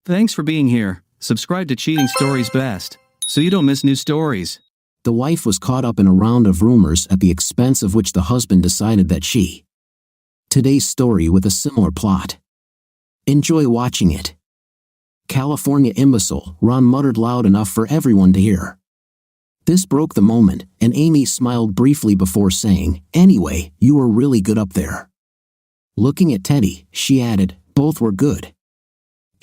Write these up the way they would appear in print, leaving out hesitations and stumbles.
Thanks for being here. Subscribe to Cheating Stories Best, so you don't miss new stories. The wife was caught up in a round of rumors at the expense of which the husband decided that she. Today's story with a similar plot. Enjoy watching it. California imbecile, Ron muttered loud enough for everyone to hear. This broke the moment, and Amy smiled briefly before saying, "Anyway, you were really good up there." Looking at Teddy, she added, "Both were good."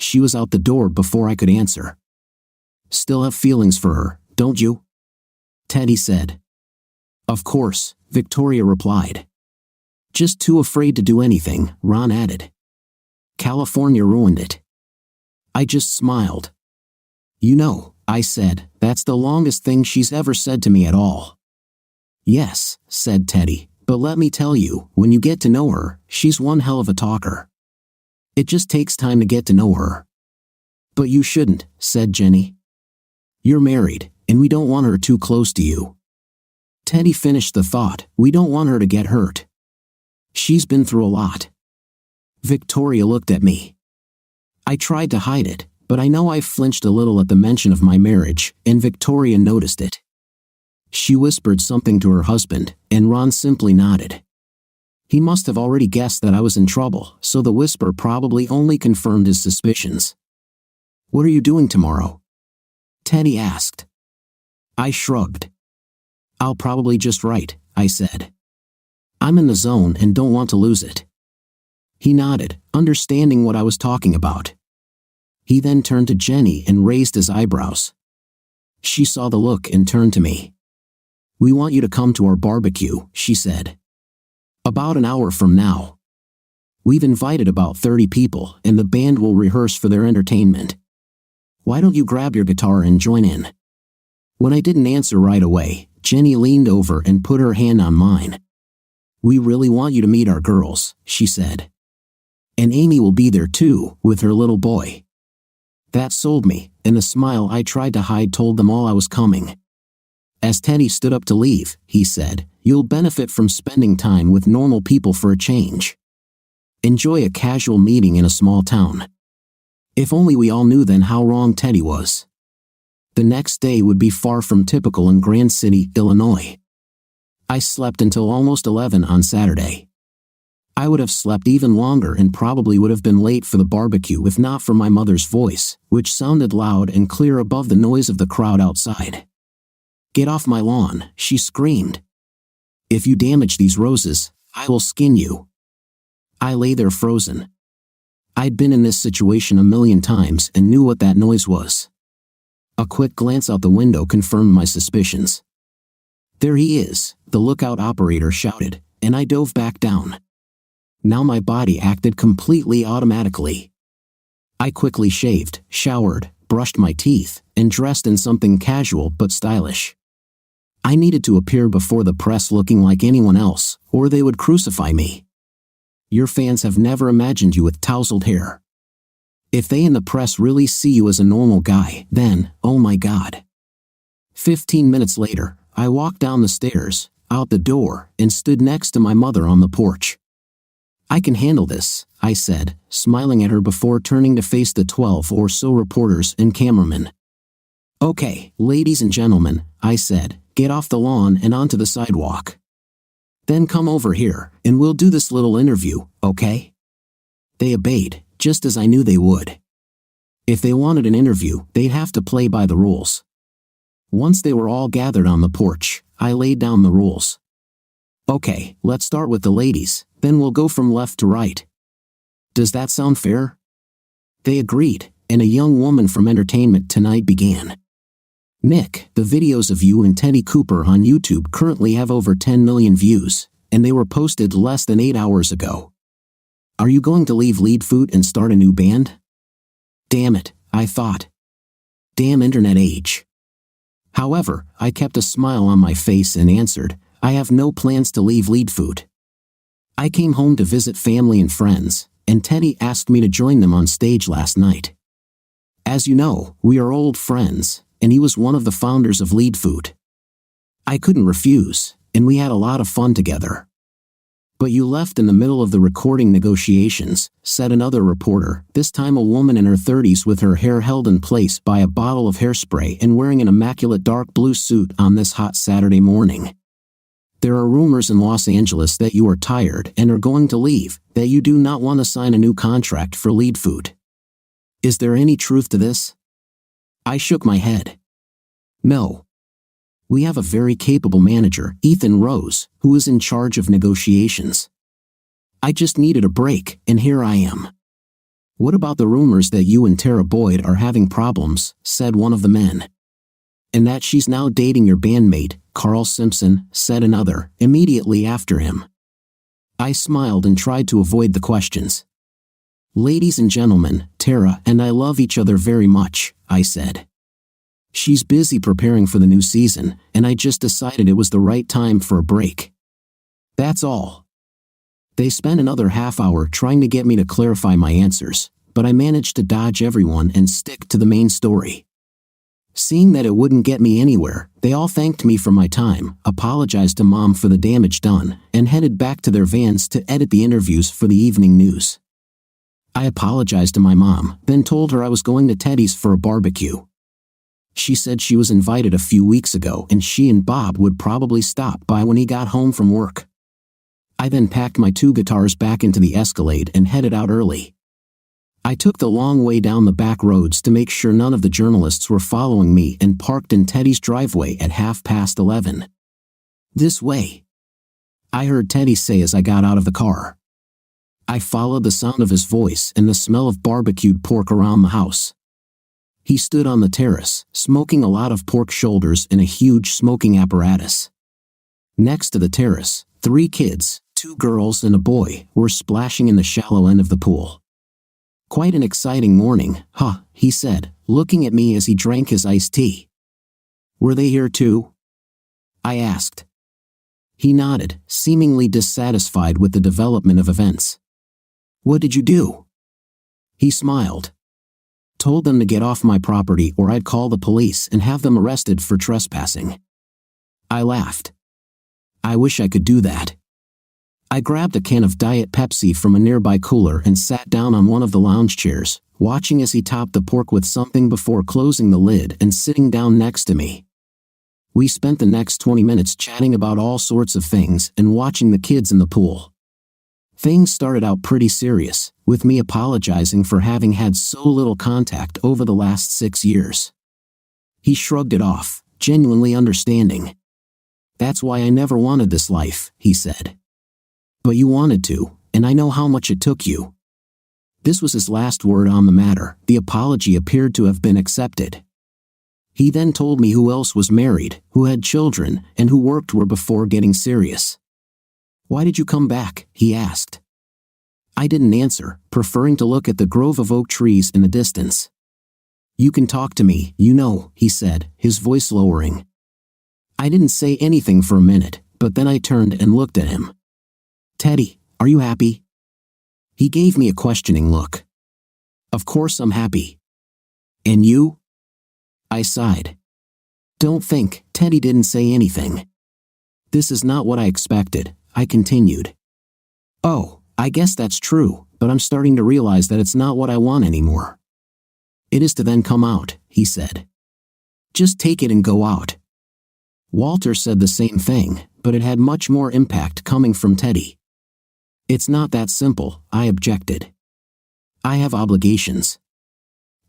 She was out the door before I could answer. "Still have feelings for her, don't you?" Teddy said. "Of course," Victoria replied. "Just too afraid to do anything," Ron added. "California ruined it." I just smiled. "You know," I said, "that's the longest thing she's ever said to me at all." "Yes," said Teddy, "but let me tell you, when you get to know her, she's one hell of a talker. It just takes time to get to know her." "But you shouldn't," said Jenny. "You're married, and we don't want her too close to you." Teddy finished the thought, "We don't want her to get hurt. She's been through a lot." Victoria looked at me. I tried to hide it, but I know I flinched a little at the mention of my marriage, and Victoria noticed it. She whispered something to her husband, and Ron simply nodded. He must have already guessed that I was in trouble, so the whisper probably only confirmed his suspicions. "What are you doing tomorrow?" Teddy asked. I shrugged. "I'll probably just write," I said. "I'm in the zone and don't want to lose it." He nodded, understanding what I was talking about. He then turned to Jenny and raised his eyebrows. She saw the look and turned to me. "We want you to come to our barbecue," she said. "About an hour from now. We've invited about 30 people, and the band will rehearse for their entertainment. Why don't you grab your guitar and join in?" When I didn't answer right away, Jenny leaned over and put her hand on mine. "We really want you to meet our girls," she said. "And Amy will be there too, with her little boy." That sold me, and the smile I tried to hide told them all I was coming. As Teddy stood up to leave, he said, "You'll benefit from spending time with normal people for a change. Enjoy a casual meeting in a small town." If only we all knew then how wrong Teddy was. The next day would be far from typical in Grand City, Illinois. I slept until almost 11 on Saturday. I would have slept even longer and probably would have been late for the barbecue if not for my mother's voice, which sounded loud and clear above the noise of the crowd outside. "Get off my lawn," she screamed. "If you damage these roses, I will skin you." I lay there frozen. I'd been in this situation a million times and knew what that noise was. A quick glance out the window confirmed my suspicions. "There he is," the lookout operator shouted, and I dove back down. Now my body acted completely automatically. I quickly shaved, showered, brushed my teeth, and dressed in something casual but stylish. I needed to appear before the press looking like anyone else, or they would crucify me. Your fans have never imagined you with tousled hair. If they in the press really see you as a normal guy, then, oh my God. 15 minutes later, I walked down the stairs, out the door, and stood next to my mother on the porch. "I can handle this," I said, smiling at her before turning to face the 12 or so reporters and cameramen. "Okay, ladies and gentlemen," I said, "get off the lawn and onto the sidewalk. Then come over here, and we'll do this little interview, okay?" They obeyed, just as I knew they would. If they wanted an interview, they'd have to play by the rules. Once they were all gathered on the porch, I laid down the rules. "Okay, let's start with the ladies, then we'll go from left to right. Does that sound fair?" They agreed, and a young woman from Entertainment Tonight began. "Nick, the videos of you and Teddy Cooper on YouTube currently have over 10 million views, and they were posted less than 8 hours ago. Are you going to leave Lead Food and start a new band?" Damn it, I thought. Damn internet age. However, I kept a smile on my face and answered, "I have no plans to leave Lead Food. I came home to visit family and friends, and Teddy asked me to join them on stage last night. As you know, we are old friends, and he was one of the founders of Lead Food. I couldn't refuse, and we had a lot of fun together." "But you left in the middle of the recording negotiations," said another reporter, this time a woman in her 30s with her hair held in place by a bottle of hairspray and wearing an immaculate dark blue suit on this hot Saturday morning. "There are rumors in Los Angeles that you are tired and are going to leave, that you do not want to sign a new contract for Lead Food. Is there any truth to this?" I shook my head. "No. We have a very capable manager, Ethan Rose, who is in charge of negotiations. I just needed a break, and here I am." "What about the rumors that you and Tara Boyd are having problems?" said one of the men. "And that she's now dating your bandmate, Carl Simpson," said another, immediately after him. I smiled and tried to avoid the questions. "Ladies and gentlemen, Tara and I love each other very much," I said. "She's busy preparing for the new season, and I just decided it was the right time for a break. That's all." They spent another half hour trying to get me to clarify my answers, but I managed to dodge everyone and stick to the main story. Seeing that it wouldn't get me anywhere, they all thanked me for my time, apologized to Mom for the damage done, and headed back to their vans to edit the interviews for the evening news. I apologized to my mom, then told her I was going to Teddy's for a barbecue. She said she was invited a few weeks ago and she and Bob would probably stop by when he got home from work. I then packed my 2 guitars back into the Escalade and headed out early. I took the long way down the back roads to make sure none of the journalists were following me and parked in Teddy's driveway at 11:30. "This way," I heard Teddy say as I got out of the car. I followed the sound of his voice and the smell of barbecued pork around the house. He stood on the terrace, smoking a lot of pork shoulders in a huge smoking apparatus. Next to the terrace, 3 kids, 2 girls and a boy, were splashing in the shallow end of the pool. "Quite an exciting morning, huh?" he said, looking at me as he drank his iced tea. "Were they here too?" I asked. He nodded, seemingly dissatisfied with the development of events. "What did you do?" He smiled. "Told them to get off my property or I'd call the police and have them arrested for trespassing." I laughed. "I wish I could do that." I grabbed a can of Diet Pepsi from a nearby cooler and sat down on one of the lounge chairs, watching as he topped the pork with something before closing the lid and sitting down next to me. We spent the next 20 minutes chatting about all sorts of things and watching the kids in the pool. Things started out pretty serious, with me apologizing for having had so little contact over the last 6 years. He shrugged it off, genuinely understanding. "That's why I never wanted this life," he said. "But you wanted to, and I know how much it took you." This was his last word on the matter. The apology appeared to have been accepted. He then told me who else was married, who had children, and who worked where before getting serious. "Why did you come back?" he asked. I didn't answer, preferring to look at the grove of oak trees in the distance. "You can talk to me, you know," he said, his voice lowering. I didn't say anything for a minute, but then I turned and looked at him. "Teddy, are you happy?" He gave me a questioning look. "Of course I'm happy." "And you?" I sighed. "Don't think," Teddy didn't say anything. "This is not what I expected," I continued. "Oh, I guess that's true, but I'm starting to realize that it's not what I want anymore." "It is to then come out," he said. "Just take it and go out." Walter said the same thing, but it had much more impact coming from Teddy. "It's not that simple," I objected. "I have obligations.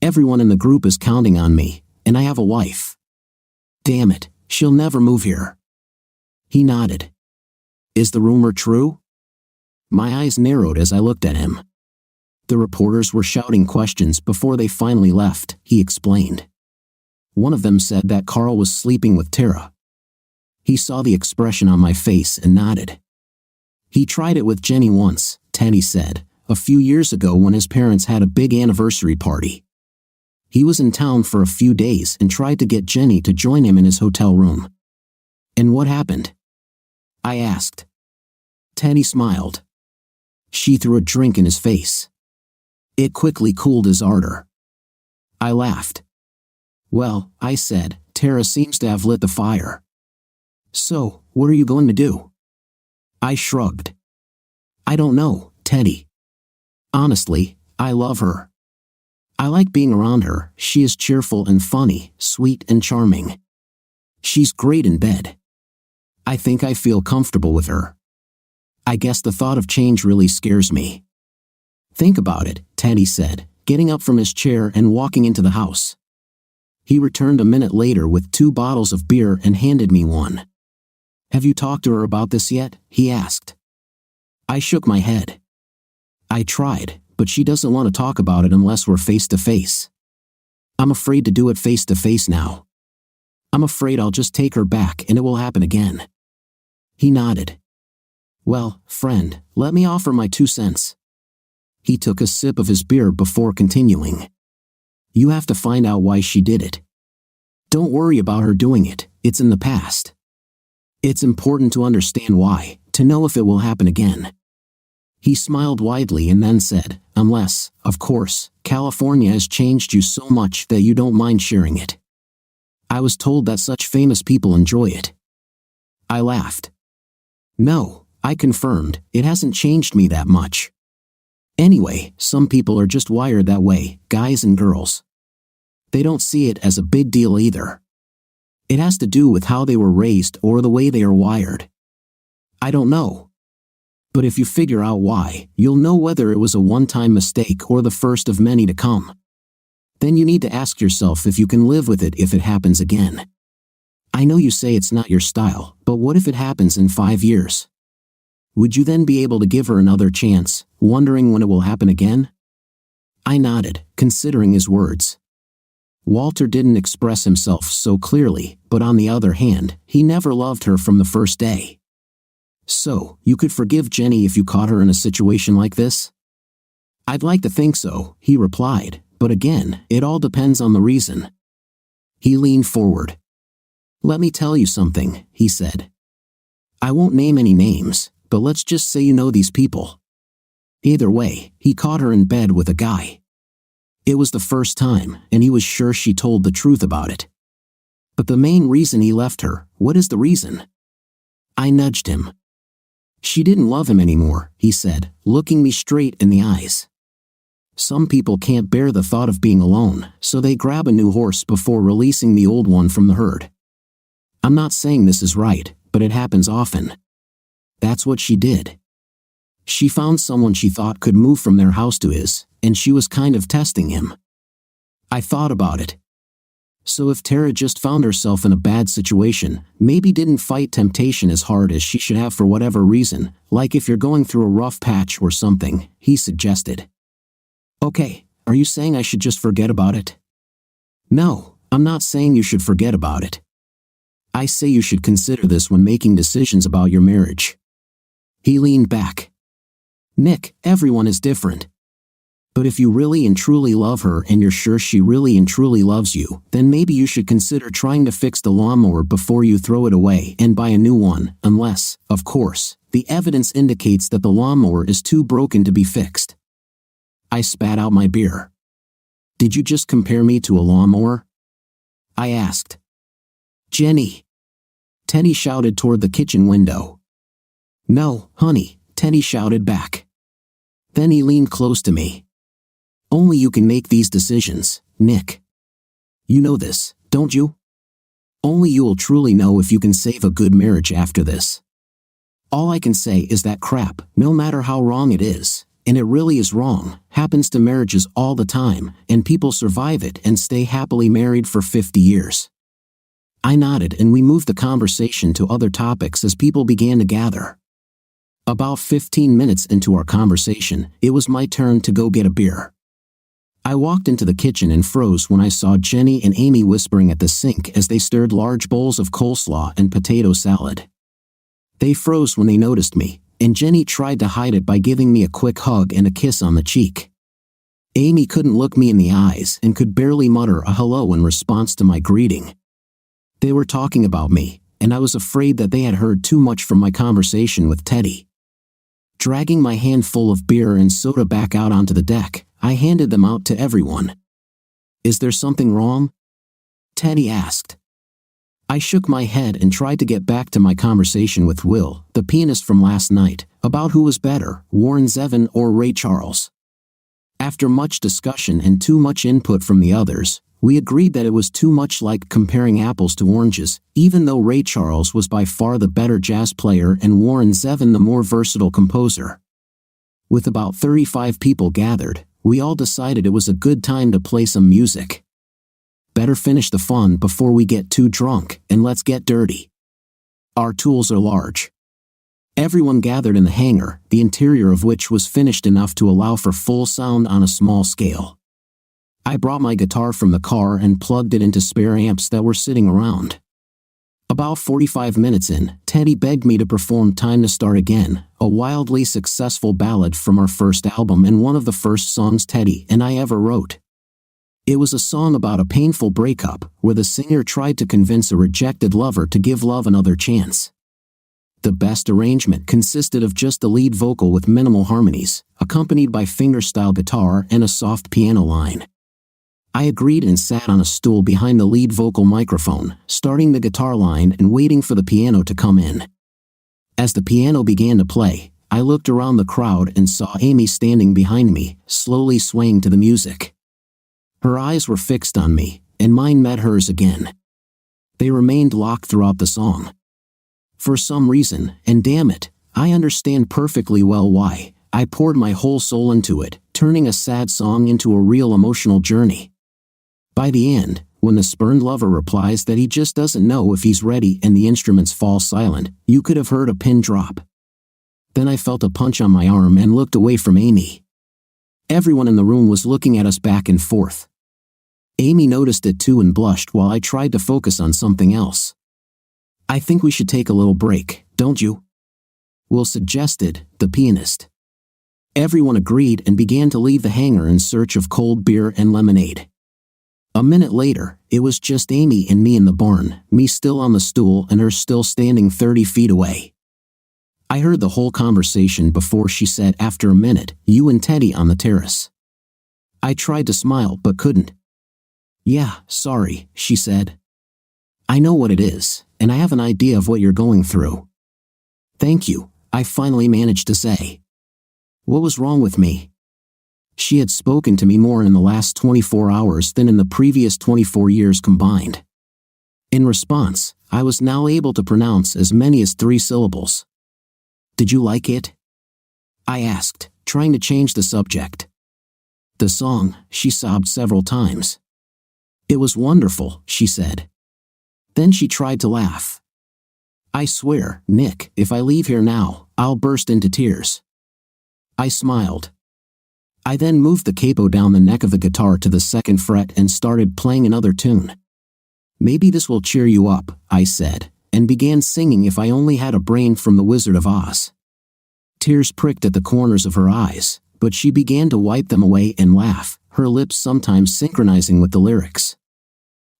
Everyone in the group is counting on me, and I have a wife. Damn it, she'll never move here." He nodded. "Is the rumor true?" My eyes narrowed as I looked at him. "The reporters were shouting questions before they finally left," he explained. "One of them said that Carl was sleeping with Tara." He saw the expression on my face and nodded. "He tried it with Jenny once," Teddy said, "a few years ago when his parents had a big anniversary party. He was in town for a few days and tried to get Jenny to join him in his hotel room." "And what happened?" I asked. Teddy smiled. "She threw a drink in his face. It quickly cooled his ardor." I laughed. "Well," I said, "Tara seems to have lit the fire. So, what are you going to do?" I shrugged. I don't know, Teddy. Honestly, I love her. I like being around her. She is cheerful and funny, sweet and charming. She's great in bed. I think I feel comfortable with her. I guess the thought of change really scares me. Think about it, Teddy said, getting up from his chair and walking into the house. He returned a minute later with 2 bottles of beer and handed me one. Have you talked to her about this yet? He asked. I shook my head. I tried, but she doesn't want to talk about it unless we're face to face. I'm afraid to do it face to face now. I'm afraid I'll just take her back and it will happen again. He nodded. Well, friend, let me offer my 2 cents. He took a sip of his beer before continuing. You have to find out why she did it. Don't worry about her doing it, it's in the past. It's important to understand why, to know if it will happen again. He smiled widely and then said, unless, of course, California has changed you so much that you don't mind sharing it. I was told that such famous people enjoy it. I laughed. No, I confirmed, it hasn't changed me that much. Anyway, some people are just wired that way, guys and girls. They don't see it as a big deal either. It has to do with how they were raised or the way they are wired. I don't know. But if you figure out why, you'll know whether it was a one-time mistake or the first of many to come. Then you need to ask yourself if you can live with it if it happens again. I know you say it's not your style, but what if it happens in 5 years? Would you then be able to give her another chance, wondering when it will happen again? I nodded, considering his words. Walter didn't express himself so clearly, but on the other hand, he never loved her from the first day. So, you could forgive Jenny if you caught her in a situation like this? I'd like to think so, he replied, but again, it all depends on the reason. He leaned forward. Let me tell you something, he said. I won't name any names, but let's just say you know these people. Either way, he caught her in bed with a guy. It was the first time, and he was sure she told the truth about it. But the main reason he left her, what is the reason? I nudged him. She didn't love him anymore, he said, looking me straight in the eyes. Some people can't bear the thought of being alone, so they grab a new horse before releasing the old one from the herd. I'm not saying this is right, but it happens often. That's what she did. She found someone she thought could move from their house to his, and she was kind of testing him. I thought about it. So if Tara just found herself in a bad situation, maybe didn't fight temptation as hard as she should have for whatever reason, like if you're going through a rough patch or something, he suggested. Okay, are you saying I should just forget about it? No, I'm not saying you should forget about it. I say you should consider this when making decisions about your marriage. He leaned back. Nick, everyone is different. But if you really and truly love her and you're sure she really and truly loves you, then maybe you should consider trying to fix the lawnmower before you throw it away and buy a new one, unless, of course, the evidence indicates that the lawnmower is too broken to be fixed. I spat out my beer. Did you just compare me to a lawnmower? I asked. Jenny. Teddy shouted toward the kitchen window. No, honey, Teddy shouted back. Then he leaned close to me. Only you can make these decisions, Nick. You know this, don't you? Only you will truly know if you can save a good marriage after this. All I can say is that crap, no matter how wrong it is, and it really is wrong, happens to marriages all the time, and people survive it and stay happily married for 50 years. I nodded and we moved the conversation to other topics as people began to gather. About 15 minutes into our conversation, it was my turn to go get a beer. I walked into the kitchen and froze when I saw Jenny and Amy whispering at the sink as they stirred large bowls of coleslaw and potato salad. They froze when they noticed me, and Jenny tried to hide it by giving me a quick hug and a kiss on the cheek. Amy couldn't look me in the eyes and could barely mutter a hello in response to my greeting. They were talking about me, and I was afraid that they had heard too much from my conversation with Teddy. Dragging my handful of beer and soda back out onto the deck, I handed them out to everyone. Is there something wrong? Teddy asked. I shook my head and tried to get back to my conversation with Will, the pianist from last night, about who was better, Warren Zevon or Ray Charles. After much discussion and too much input from the others, we agreed that it was too much like comparing apples to oranges, even though Ray Charles was by far the better jazz player and Warren Zevon the more versatile composer. With about 35 people gathered, we all decided it was a good time to play some music. Better finish the fun before we get too drunk, and let's get dirty. Our tools are large. Everyone gathered in the hangar, the interior of which was finished enough to allow for full sound on a small scale. I brought my guitar from the car and plugged it into spare amps that were sitting around. About 45 minutes in, Teddy begged me to perform Time to Start Again, a wildly successful ballad from our first album and one of the first songs Teddy and I ever wrote. It was a song about a painful breakup, where the singer tried to convince a rejected lover to give love another chance. The best arrangement consisted of just the lead vocal with minimal harmonies, accompanied by fingerstyle guitar and a soft piano line. I agreed and sat on a stool behind the lead vocal microphone, starting the guitar line and waiting for the piano to come in. As the piano began to play, I looked around the crowd and saw Amy standing behind me, slowly swaying to the music. Her eyes were fixed on me, and mine met hers again. They remained locked throughout the song. For some reason, and damn it, I understand perfectly well why, I poured my whole soul into it, turning a sad song into a real emotional journey. By the end, when the spurned lover replies that he just doesn't know if he's ready and the instruments fall silent, you could have heard a pin drop. Then I felt a punch on my arm and looked away from Amy. Everyone in the room was looking at us back and forth. Amy noticed it too and blushed while I tried to focus on something else. "I think we should take a little break, don't you?" Will suggested, the pianist. Everyone agreed and began to leave the hangar in search of cold beer and lemonade. A minute later, it was just Amy and me in the barn, me still on the stool and her still standing 30 feet away. I heard the whole conversation before she said after a minute, "You and Teddy on the terrace." I tried to smile but couldn't. "Yeah, sorry," she said. "I know what it is, and I have an idea of what you're going through." "Thank you," I finally managed to say. What was wrong with me? She had spoken to me more in the last 24 hours than in the previous 24 years combined. In response, I was now able to pronounce as many as 3 syllables. "Did you like it?" I asked, trying to change the subject. "The song," she sobbed several times. "It was wonderful," she said. Then she tried to laugh. "I swear, Nick, if I leave here now, I'll burst into tears." I smiled. I then moved the capo down the neck of the guitar to the 2nd fret and started playing another tune. "Maybe this will cheer you up," I said, and began singing If I Only Had a Brain from The Wizard of Oz. Tears pricked at the corners of her eyes, but she began to wipe them away and laugh, her lips sometimes synchronizing with the lyrics.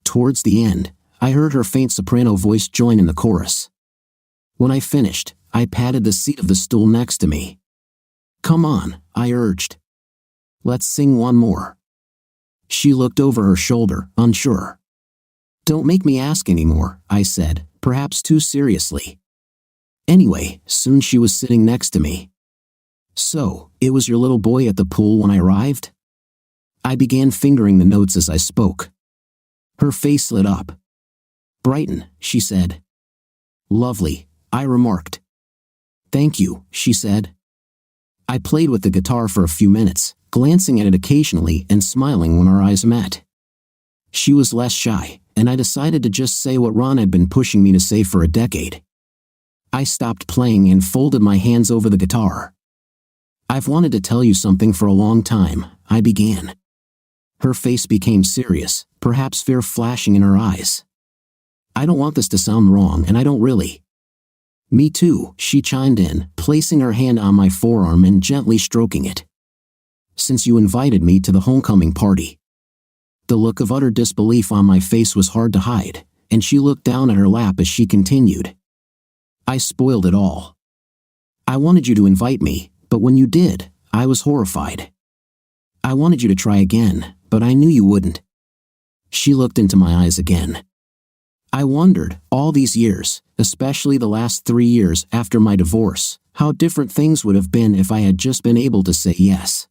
Towards the end, I heard her faint soprano voice join in the chorus. When I finished, I patted the seat of the stool next to me. "Come on," I urged. "Let's sing one more." She looked over her shoulder, unsure. "Don't make me ask anymore," I said, perhaps too seriously. Anyway, soon she was sitting next to me. "So, it was your little boy at the pool when I arrived?" I began fingering the notes as I spoke. Her face lit up. "Brighton," she said. "Lovely," I remarked. "Thank you," she said. I played with the guitar for a few minutes, glancing at it occasionally and smiling when our eyes met. She was less shy, and I decided to just say what Ron had been pushing me to say for a decade. I stopped playing and folded my hands over the guitar. "I've wanted to tell you something for a long time," I began. Her face became serious, perhaps fear flashing in her eyes. "I don't want this to sound wrong, and I don't really." "Me too," she chimed in, placing her hand on my forearm and gently stroking it. "Since you invited me to the homecoming party." The look of utter disbelief on my face was hard to hide, and she looked down at her lap as she continued. "I spoiled it all. I wanted you to invite me, but when you did, I was horrified. I wanted you to try again, but I knew you wouldn't." She looked into my eyes again. I wondered, all these years, especially the last 3 years after my divorce, how different things would have been if I had just been able to say yes.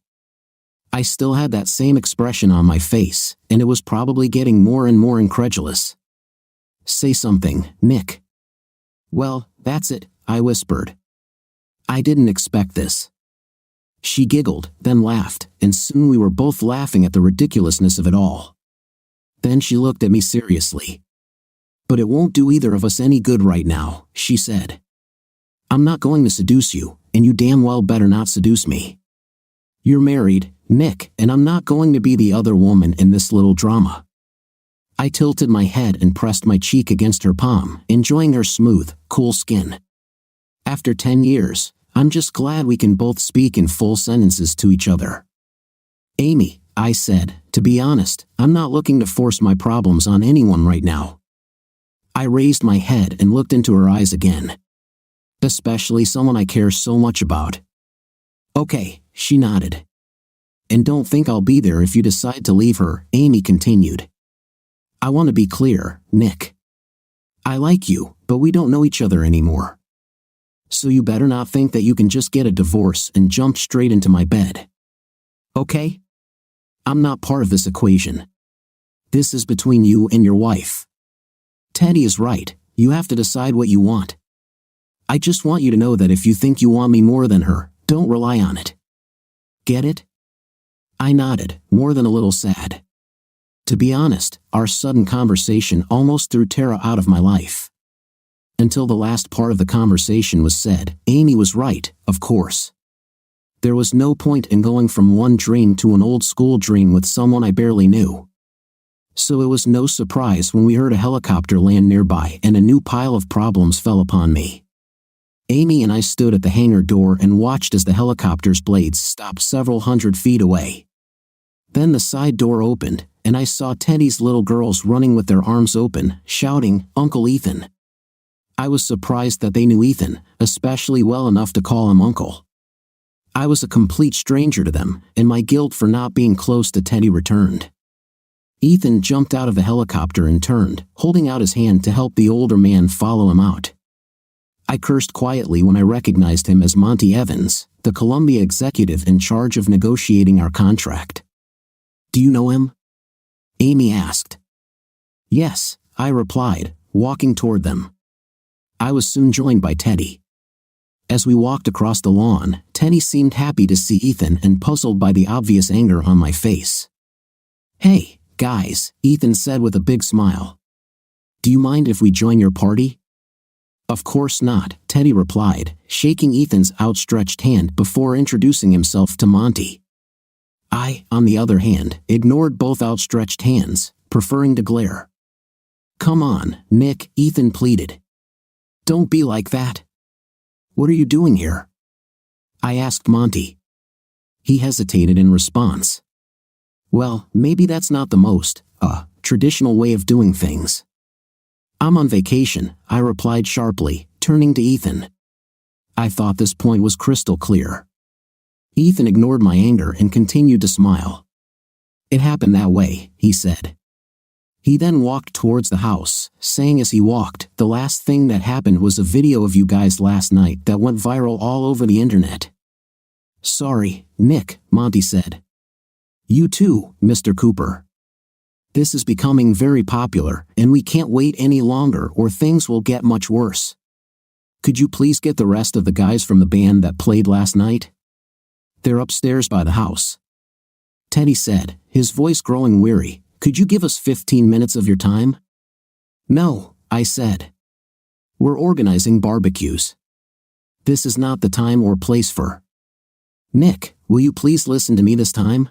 I still had that same expression on my face, and it was probably getting more and more incredulous. "Say something, Nick." "Well, that's it," I whispered. "I didn't expect this." She giggled, then laughed, and soon we were both laughing at the ridiculousness of it all. Then she looked at me seriously. "But it won't do either of us any good right now," she said. "I'm not going to seduce you, and you damn well better not seduce me. You're married, Nick, and I'm not going to be the other woman in this little drama." I tilted my head and pressed my cheek against her palm, enjoying her smooth, cool skin. After 10 years, I'm just glad we can both speak in full sentences to each other. "Amy," I said, "to be honest, I'm not looking to force my problems on anyone right now." I raised my head and looked into her eyes again. "Especially someone I care so much about." "Okay," she nodded. "And don't think I'll be there if you decide to leave her," Amy continued. "I want to be clear, Nick. I like you, but we don't know each other anymore. So you better not think that you can just get a divorce and jump straight into my bed. Okay? I'm not part of this equation. This is between you and your wife. Teddy is right, you have to decide what you want. I just want you to know that if you think you want me more than her, don't rely on it. Get it?" I nodded, more than a little sad. To be honest, our sudden conversation almost threw Tara out of my life. Until the last part of the conversation was said, Amy was right, of course. There was no point in going from one dream to an old school dream with someone I barely knew. So it was no surprise when we heard a helicopter land nearby and a new pile of problems fell upon me. Amy and I stood at the hangar door and watched as the helicopter's blades stopped several hundred feet away. Then the side door opened, and I saw Teddy's little girls running with their arms open, shouting, "Uncle Ethan." I was surprised that they knew Ethan, especially well enough to call him uncle. I was a complete stranger to them, and my guilt for not being close to Teddy returned. Ethan jumped out of the helicopter and turned, holding out his hand to help the older man follow him out. I cursed quietly when I recognized him as Monty Evans, the Columbia executive in charge of negotiating our contract. "Do you know him?" Amy asked. "Yes," I replied, walking toward them. I was soon joined by Teddy. As we walked across the lawn, Teddy seemed happy to see Ethan and puzzled by the obvious anger on my face. "Hey, guys," Ethan said with a big smile. "Do you mind if we join your party?" "Of course not," Teddy replied, shaking Ethan's outstretched hand before introducing himself to Monty. I, on the other hand, ignored both outstretched hands, preferring to glare. "Come on, Nick," Ethan pleaded. "Don't be like that. What are you doing here?" I asked Monty. He hesitated in response. "Well, maybe that's not the most, traditional way of doing things." "I'm on vacation," I replied sharply, turning to Ethan. I thought this point was crystal clear. Ethan ignored my anger and continued to smile. "It happened that way," he said. He then walked towards the house, saying as he walked, "The last thing that happened was a video of you guys last night that went viral all over the internet." "Sorry, Nick," Monty said. "You too, Mr. Cooper. This is becoming very popular, and we can't wait any longer or things will get much worse. Could you please get the rest of the guys from the band that played last night? They're upstairs by the house." Teddy said, his voice growing weary, "Could you give us 15 minutes of your time?" "No," I said. "We're organizing barbecues. This is not the time or place for." "Nick, will you please listen to me this time?"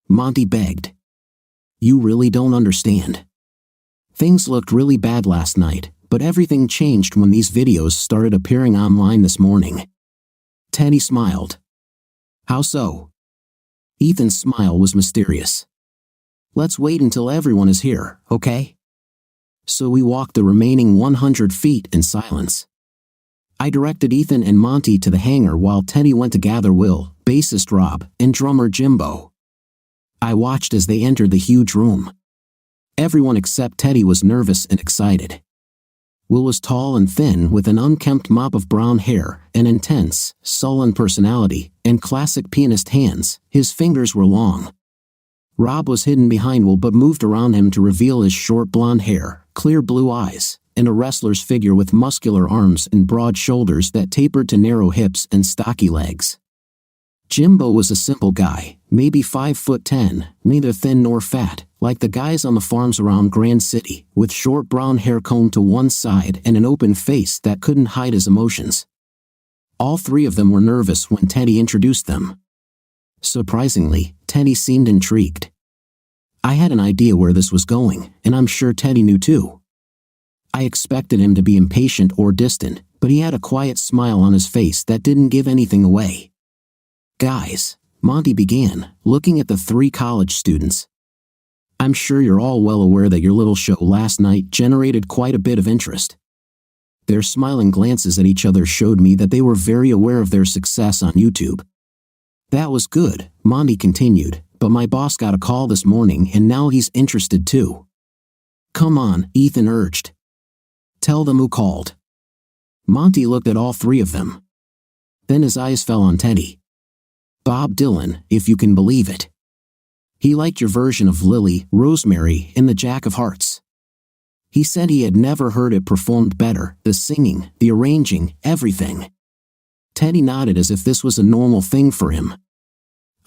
Monty begged. "You really don't understand. Things looked really bad last night, but everything changed when these videos started appearing online this morning." Teddy smiled. "How so?" Ethan's smile was mysterious. "Let's wait until everyone is here, okay?" So we walked the remaining 100 feet in silence. I directed Ethan and Monty to the hangar while Teddy went to gather Will, bassist Rob, and drummer Jimbo. I watched as they entered the huge room. Everyone except Teddy was nervous and excited. Will was tall and thin with an unkempt mop of brown hair, an intense, sullen personality, and classic pianist hands. His fingers were long. Rob was hidden behind Will but moved around him to reveal his short blonde hair, clear blue eyes, and a wrestler's figure with muscular arms and broad shoulders that tapered to narrow hips and stocky legs. Jimbo was a simple guy, maybe 5'10", neither thin nor fat, like the guys on the farms around Grand City, with short brown hair combed to one side and an open face that couldn't hide his emotions. All three of them were nervous when Teddy introduced them. Surprisingly, Teddy seemed intrigued. I had an idea where this was going, and I'm sure Teddy knew too. I expected him to be impatient or distant, but he had a quiet smile on his face that didn't give anything away. "Guys," Monty began, looking at the three college students. "I'm sure you're all well aware that your little show last night generated quite a bit of interest." Their smiling glances at each other showed me that they were very aware of their success on YouTube. "That was good," Monty continued, "but my boss got a call this morning and now he's interested too." "Come on," Ethan urged. "Tell them who called." Monty looked at all three of them. Then his eyes fell on Teddy. "Bob Dylan, if you can believe it. He liked your version of Lily, Rosemary, in the Jack of Hearts. He said he had never heard it performed better, the singing, the arranging, everything." Teddy nodded as if this was a normal thing for him.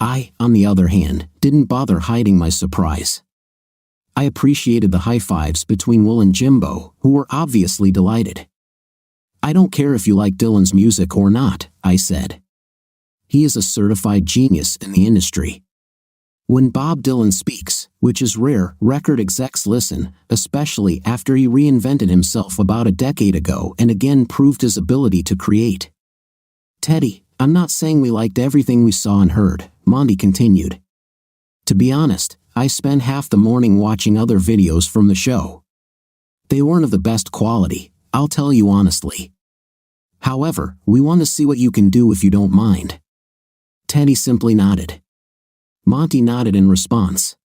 I, on the other hand, didn't bother hiding my surprise. I appreciated the high fives between Will and Jimbo, who were obviously delighted. "I don't care if you like Dylan's music or not," I said. "He is a certified genius in the industry. When Bob Dylan speaks, which is rare, record execs listen, especially after he reinvented himself about a decade ago and again proved his ability to create." "Teddy, I'm not saying we liked everything we saw and heard," Monty continued. "To be honest, I spent half the morning watching other videos from the show. They weren't of the best quality, I'll tell you honestly. However, we want to see what you can do if you don't mind." Teddy simply nodded. Monty nodded in response.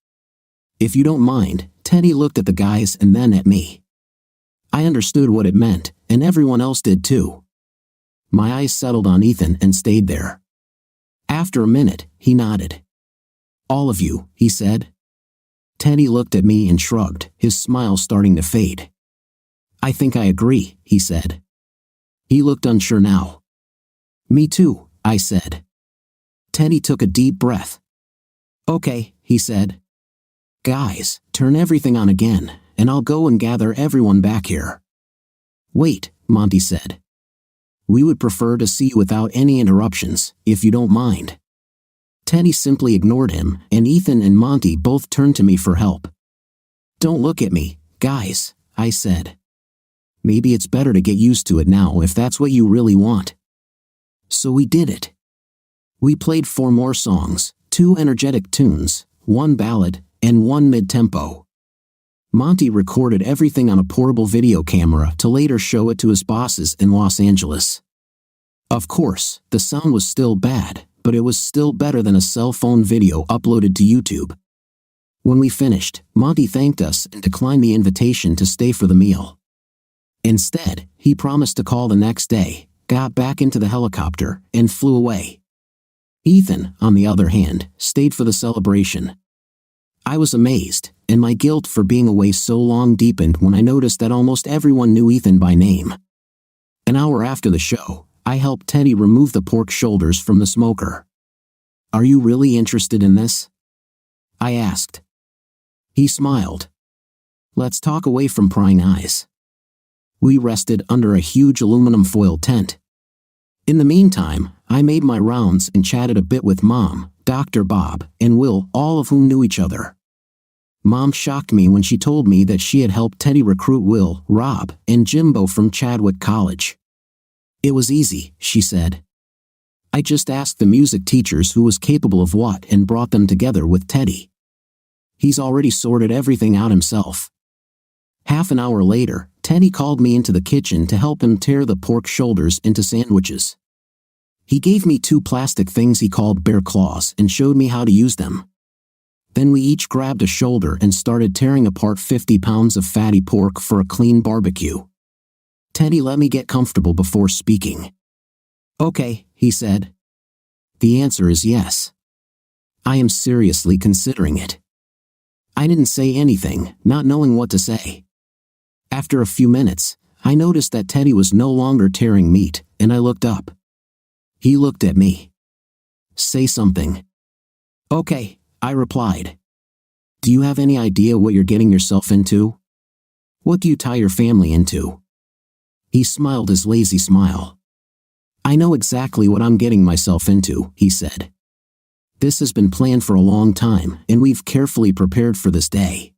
"If you don't mind," Teddy looked at the guys and then at me. I understood what it meant, and everyone else did too. My eyes settled on Ethan and stayed there. After a minute, he nodded. "All of you," he said. Teddy looked at me and shrugged, his smile starting to fade. "I think I agree," he said. He looked unsure now. "Me too," I said. Teddy took a deep breath. "Okay," he said. "Guys, turn everything on again, and I'll go and gather everyone back here." "Wait," Monty said. "We would prefer to see you without any interruptions, if you don't mind." Teddy simply ignored him, and Ethan and Monty both turned to me for help. "Don't look at me, guys," I said. "Maybe it's better to get used to it now if that's what you really want." So we did it. We played 4 more songs, 2 energetic tunes, 1 ballad, and 1 mid-tempo. Monty recorded everything on a portable video camera to later show it to his bosses in Los Angeles. Of course, the sound was still bad, but it was still better than a cell phone video uploaded to YouTube. When we finished, Monty thanked us and declined the invitation to stay for the meal. Instead, he promised to call the next day, got back into the helicopter, and flew away. Ethan, on the other hand, stayed for the celebration. I was amazed, and my guilt for being away so long deepened when I noticed that almost everyone knew Ethan by name. An hour after the show, I helped Teddy remove the pork shoulders from the smoker. "Are you really interested in this?" I asked. He smiled. "Let's talk away from prying eyes." We rested under a huge aluminum foil tent. In the meantime, I made my rounds and chatted a bit with Mom, Dr. Bob, and Will, all of whom knew each other. Mom shocked me when she told me that she had helped Teddy recruit Will, Rob, and Jimbo from Chadwick College. "It was easy," she said. "I just asked the music teachers who was capable of what and brought them together with Teddy. He's already sorted everything out himself." Half an hour later, Teddy called me into the kitchen to help him tear the pork shoulders into sandwiches. He gave me 2 plastic things he called bear claws and showed me how to use them. Then we each grabbed a shoulder and started tearing apart 50 pounds of fatty pork for a clean barbecue. Teddy let me get comfortable before speaking. "Okay," he said. "The answer is yes. I am seriously considering it." I didn't say anything, not knowing what to say. After a few minutes, I noticed that Teddy was no longer tearing meat, and I looked up. He looked at me. "Say something." "Okay," I replied. "Do you have any idea what you're getting yourself into? What do you tie your family into?" He smiled his lazy smile. "I know exactly what I'm getting myself into," he said. "This has been planned for a long time, and we've carefully prepared for this day."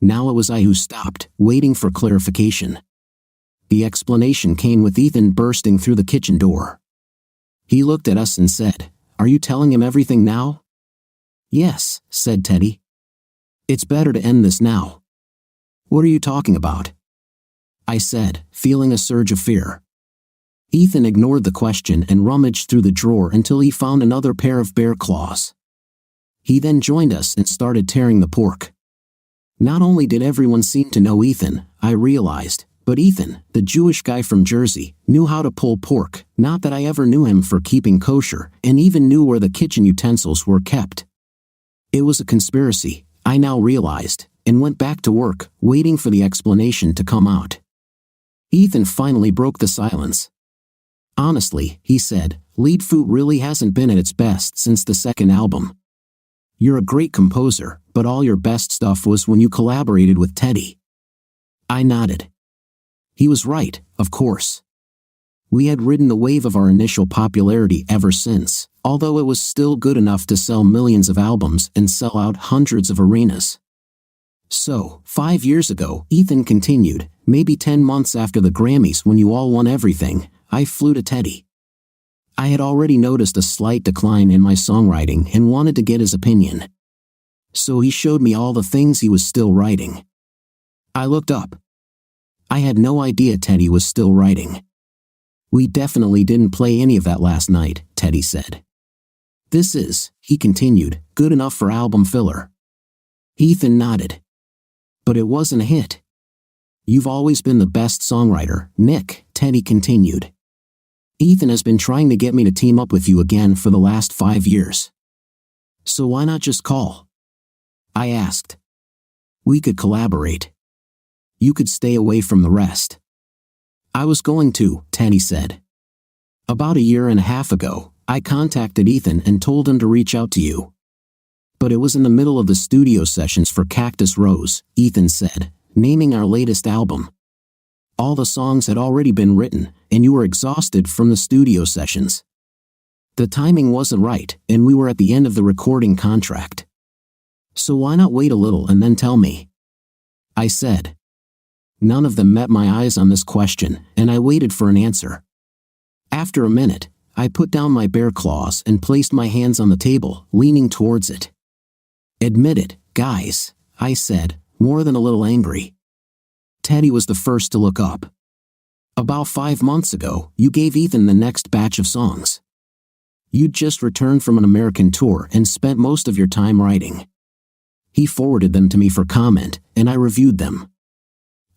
Now it was I who stopped, waiting for clarification. The explanation came with Ethan bursting through the kitchen door. He looked at us and said, "Are you telling him everything now?" "Yes," said Teddy. "It's better to end this now." "What are you talking about?" I said, feeling a surge of fear. Ethan ignored the question and rummaged through the drawer until he found another pair of bear claws. He then joined us and started tearing the pork. Not only did everyone seem to know Ethan, I realized, but Ethan, the Jewish guy from Jersey, knew how to pull pork, not that I ever knew him for keeping kosher, and even knew where the kitchen utensils were kept. It was a conspiracy, I now realized, and went back to work, waiting for the explanation to come out. Ethan finally broke the silence. "Honestly," he said, "Lead Foot really hasn't been at its best since the second album. You're a great composer, but all your best stuff was when you collaborated with Teddy." I nodded. He was right, of course. We had ridden the wave of our initial popularity ever since, although it was still good enough to sell millions of albums and sell out hundreds of arenas. "So, 5 years ago," Ethan continued, "maybe 10 months after the Grammys when you all won everything, I flew to Teddy. I had already noticed a slight decline in my songwriting and wanted to get his opinion. So he showed me all the things he was still writing." I looked up. I had no idea Teddy was still writing. "We definitely didn't play any of that last night," Teddy said. "This is," he continued, "good enough for album filler." Ethan nodded. "But it wasn't a hit." "You've always been the best songwriter, Nick," Teddy continued. "Ethan has been trying to get me to team up with you again for the last 5 years. So why not just call?" I asked. "We could collaborate. You could stay away from the rest." "I was going to," Teddy said. "About a year and a half ago, I contacted Ethan and told him to reach out to you. But it was in the middle of the studio sessions for Cactus Rose," Ethan said, naming our latest album. "All the songs had already been written, and you were exhausted from the studio sessions. The timing wasn't right, and we were at the end of the recording contract. So why not wait a little and then tell me?" I said. None of them met my eyes on this question, and I waited for an answer. After a minute, I put down my bear claws and placed my hands on the table, leaning towards it. "Admit it, guys," I said, more than a little angry. Teddy was the first to look up. "About 5 months ago, you gave Ethan the next batch of songs. You'd just returned from an American tour and spent most of your time writing. He forwarded them to me for comment, and I reviewed them.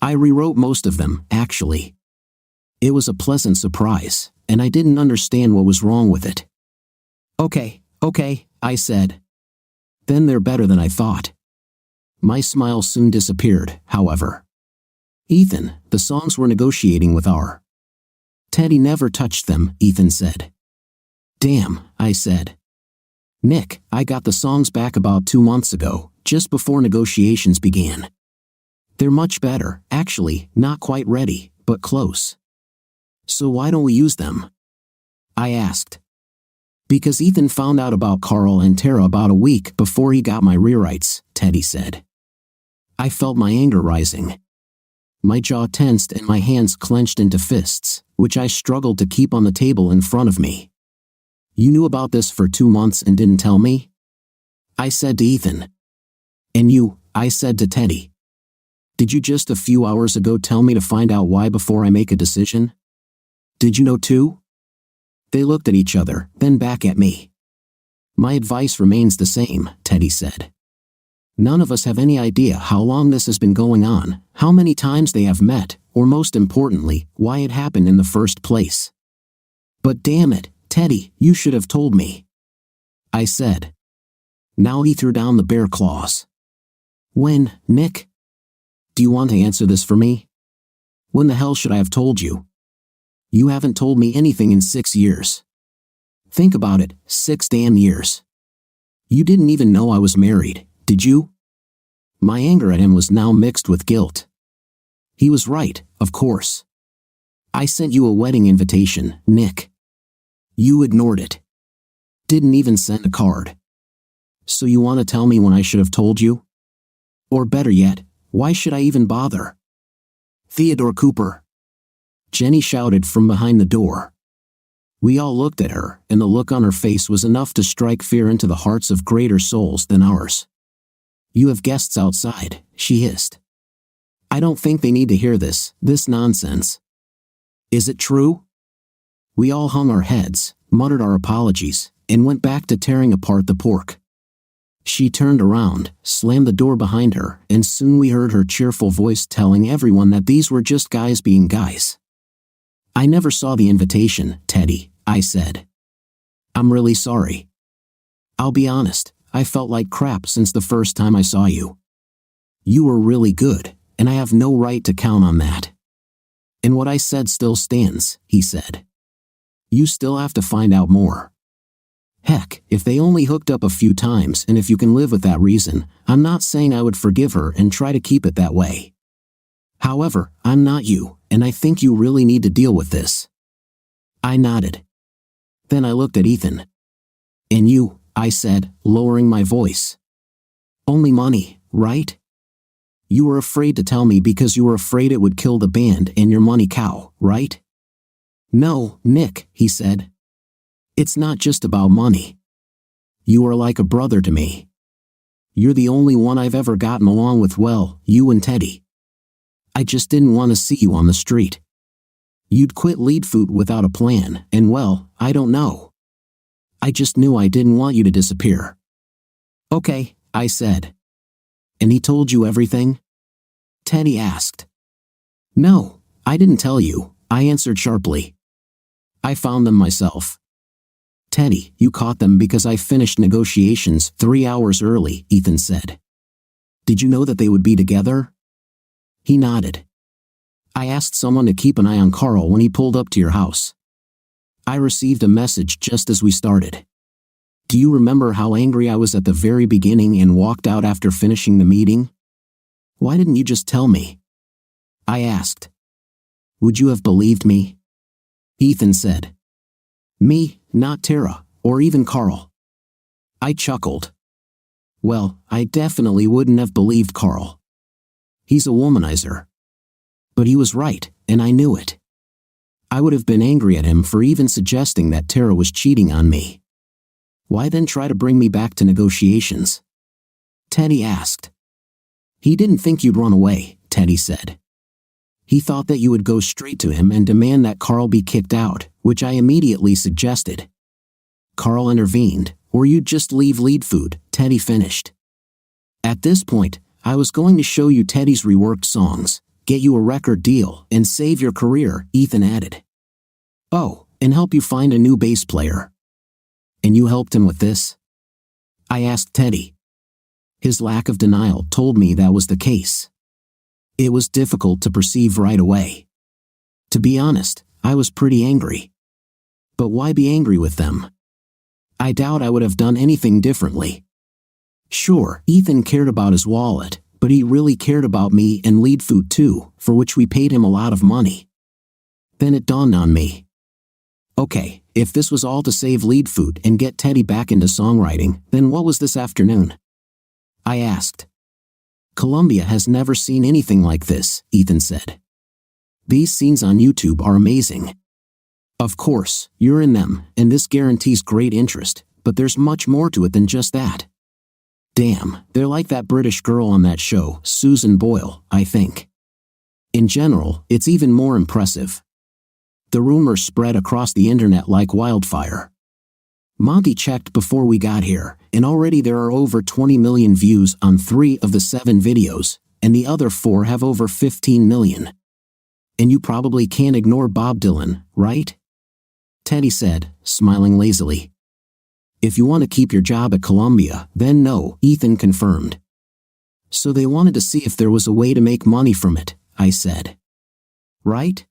I rewrote most of them, actually. It was a pleasant surprise, and I didn't understand what was wrong with it." Okay, I said. "Then they're better than I thought." My smile soon disappeared, however. "Ethan, the songs we're negotiating with are." "Teddy never touched them," Ethan said. "Damn," I said. "Nick, I got the songs back about 2 months ago, just before negotiations began. They're much better, actually, not quite ready, but close. So why don't we use them?" I asked. "Because Ethan found out about Carl and Tara about a week before he got my rewrites," Teddy said. I felt my anger rising. My jaw tensed and my hands clenched into fists, which I struggled to keep on the table in front of me. "You knew about this for 2 months and didn't tell me?" I said to Ethan. "And you," I said to Teddy. "Did you just a few hours ago tell me to find out why before I make a decision? Did you know too?" They looked at each other, then back at me. "My advice remains the same," Teddy said. None of us have any idea how long this has been going on, how many times they have met, or most importantly, why it happened in the first place. But damn it, Teddy, you should have told me, I said. Now he threw down the bear claws. When, Nick? Do you want to answer this for me? When the hell should I have told you? You haven't told me anything in 6 years. Think about it, 6 damn years. You didn't even know I was married, did you? My anger at him was now mixed with guilt. He was right, of course. I sent you a wedding invitation, Nick. You ignored it. Didn't even send a card. So you want to tell me when I should have told you? Or better yet, why should I even bother? Theodore Cooper. Jenny shouted from behind the door. We all looked at her, and the look on her face was enough to strike fear into the hearts of greater souls than ours. You have guests outside, she hissed. I don't think they need to hear this nonsense. Is it true? We all hung our heads, muttered our apologies, and went back to tearing apart the pork. She turned around, slammed the door behind her, and soon we heard her cheerful voice telling everyone that these were just guys being guys. I never saw the invitation, Teddy, I said. I'm really sorry. I'll be honest, I felt like crap since the first time I saw you. You were really good, and I have no right to count on that. And what I said still stands, he said. You still have to find out more. Heck, if they only hooked up a few times and if you can live with that reason, I'm not saying I would forgive her and try to keep it that way. However, I'm not you, and I think you really need to deal with this. I nodded. Then I looked at Ethan. And you, I said, lowering my voice. Only money, right? You were afraid to tell me because you were afraid it would kill the band and your money cow, right? No, Nick, he said. It's not just about money. You are like a brother to me. You're the only one I've ever gotten along with well, you and Teddy. I just didn't want to see you on the street. You'd quit lead food without a plan, and well, I don't know. I just knew I didn't want you to disappear. Okay, I said. And he told you everything? Teddy asked. No, I didn't tell you, I answered sharply. I found them myself. Teddy, you caught them because I finished negotiations 3 hours early, Ethan said. Did you know that they would be together? He nodded. I asked someone to keep an eye on Carl when he pulled up to your house. I received a message just as we started. Do you remember how angry I was at the very beginning and walked out after finishing the meeting? Why didn't you just tell me? I asked. Would you have believed me? Ethan said. Me, not Tara, or even Carl. I chuckled. Well, I definitely wouldn't have believed Carl. He's a womanizer. But he was right, and I knew it. I would have been angry at him for even suggesting that Tara was cheating on me. Why then try to bring me back to negotiations? Teddy asked. He didn't think you'd run away, Teddy said. He thought that you would go straight to him and demand that Carl be kicked out, which I immediately suggested. Carl intervened, or you'd just leave lead food, Teddy finished. At this point, I was going to show you Teddy's reworked songs, get you a record deal, and save your career, Ethan added. Oh, and help you find a new bass player. And you helped him with this? I asked Teddy. His lack of denial told me that was the case. It was difficult to perceive right away. To be honest, I was pretty angry. But why be angry with them? I doubt I would have done anything differently. Sure, Ethan cared about his wallet, but he really cared about me and lead food too, for which we paid him a lot of money. Then it dawned on me. Okay, if this was all to save lead food and get Teddy back into songwriting, then what was this afternoon? I asked. Columbia has never seen anything like this, Ethan said. These scenes on YouTube are amazing. Of course, you're in them, and this guarantees great interest, but there's much more to it than just that. Damn, they're like that British girl on that show, Susan Boyle, I think. In general, it's even more impressive. The rumors spread across the internet like wildfire. Monty checked before we got here, and already there are over 20 million views on 3 of the 7 videos, and the other 4 have over 15 million. And you probably can't ignore Bob Dylan, right? Teddy said, smiling lazily. If you want to keep your job at Columbia, then no, Ethan confirmed. So they wanted to see if there was a way to make money from it, I said. Right?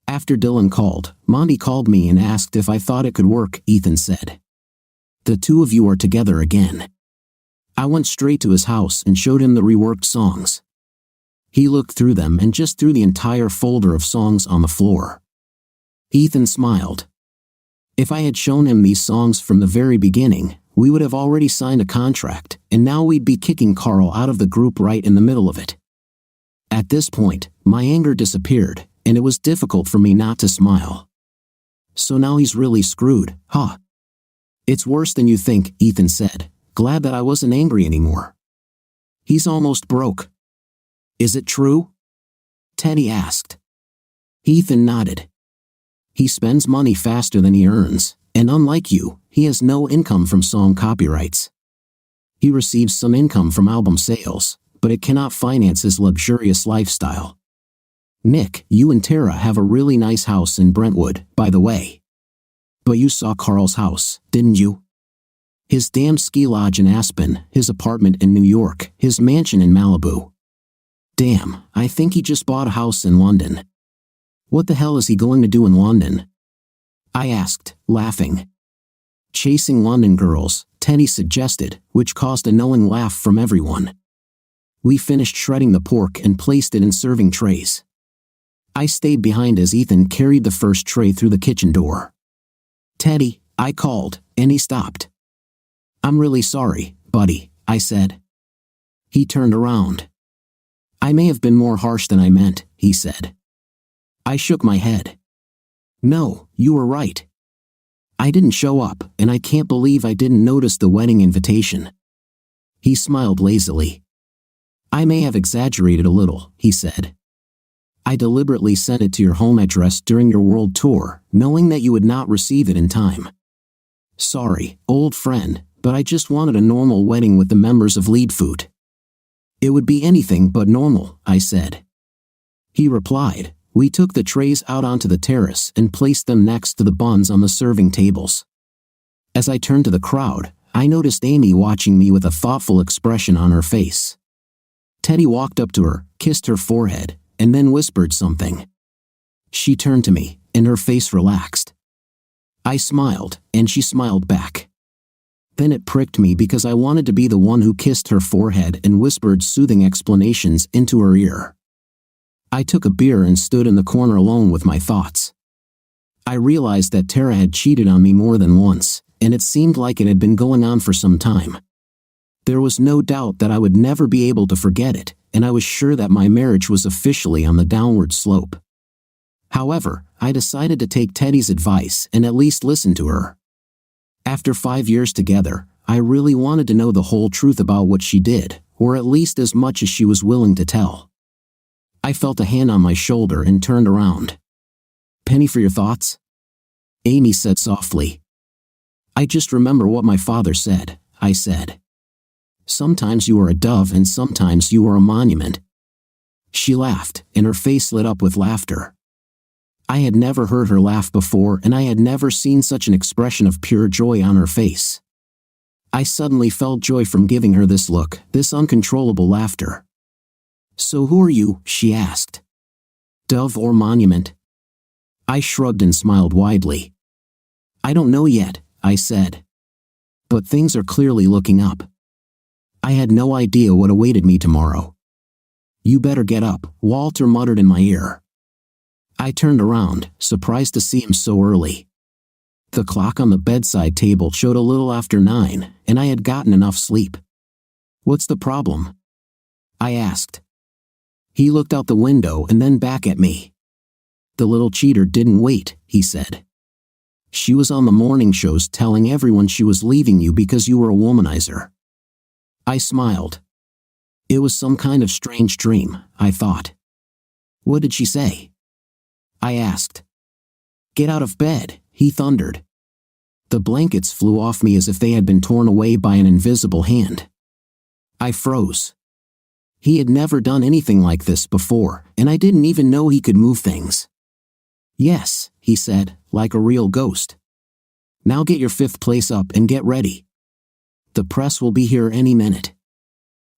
After Dylan called, Monty called me and asked if I thought it could work, Ethan said. The two of you are together again. I went straight to his house and showed him the reworked songs. He looked through them and just threw the entire folder of songs on the floor. Ethan smiled. If I had shown him these songs from the very beginning, we would have already signed a contract, and now we'd be kicking Carl out of the group right in the middle of it. At this point, my anger disappeared, and it was difficult for me not to smile. So now he's really screwed, huh? It's worse than you think, Ethan said, glad that I wasn't angry anymore. He's almost broke. Is it true? Teddy asked. Ethan nodded. He spends money faster than he earns, and unlike you, he has no income from song copyrights. He receives some income from album sales, but it cannot finance his luxurious lifestyle. Nick, you and Tara have a really nice house in Brentwood, by the way. But you saw Carl's house, didn't you? His damn ski lodge in Aspen, his apartment in New York, his mansion in Malibu. Damn, I think he just bought a house in London. What the hell is he going to do in London? I asked, laughing. Chasing London girls, Teddy suggested, which caused a knowing laugh from everyone. We finished shredding the pork and placed it in serving trays. I stayed behind as Ethan carried the first tray through the kitchen door. Teddy, I called, and he stopped. I'm really sorry, buddy, I said. He turned around. I may have been more harsh than I meant, he said. I shook my head. No, you were right. I didn't show up, and I can't believe I didn't notice the wedding invitation. He smiled lazily. I may have exaggerated a little, he said. I deliberately sent it to your home address during your world tour, knowing that you would not receive it in time. Sorry, old friend, but I just wanted a normal wedding with the members of Leadfoot. It would be anything but normal, I said. He replied. We took the trays out onto the terrace and placed them next to the buns on the serving tables. As I turned to the crowd, I noticed Amy watching me with a thoughtful expression on her face. Teddy walked up to her, kissed her forehead, and then whispered something. She turned to me, and her face relaxed. I smiled, and she smiled back. Then it pricked me because I wanted to be the one who kissed her forehead and whispered soothing explanations into her ear. I took a beer and stood in the corner alone with my thoughts. I realized that Tara had cheated on me more than once, and it seemed like it had been going on for some time. There was no doubt that I would never be able to forget it, and I was sure that my marriage was officially on the downward slope. However, I decided to take Teddy's advice and at least listen to her. After 5 years together, I really wanted to know the whole truth about what she did, or at least as much as she was willing to tell. I felt a hand on my shoulder and turned around. Penny for your thoughts? Amy said softly. I just remember what my father said, I said. Sometimes you are a dove and sometimes you are a monument. She laughed, and her face lit up with laughter. I had never heard her laugh before, and I had never seen such an expression of pure joy on her face. I suddenly felt joy from giving her this look, this uncontrollable laughter. So who are you? She asked. Dove or monument? I shrugged and smiled widely. I don't know yet, I said. But things are clearly looking up. I had no idea what awaited me tomorrow. You better get up, Walter muttered in my ear. I turned around, surprised to see him so early. The clock on the bedside table showed a little after 9, and I had gotten enough sleep. What's the problem? I asked. He looked out the window and then back at me. The little cheater didn't wait, he said. She was on the morning shows telling everyone she was leaving you because you were a womanizer. I smiled. It was some kind of strange dream, I thought. What did she say? I asked. Get out of bed, he thundered. The blankets flew off me as if they had been torn away by an invisible hand. I froze. He had never done anything like this before, and I didn't even know he could move things. "Yes," he said, like a real ghost. "Now get your fifth place up and get ready. The press will be here any minute."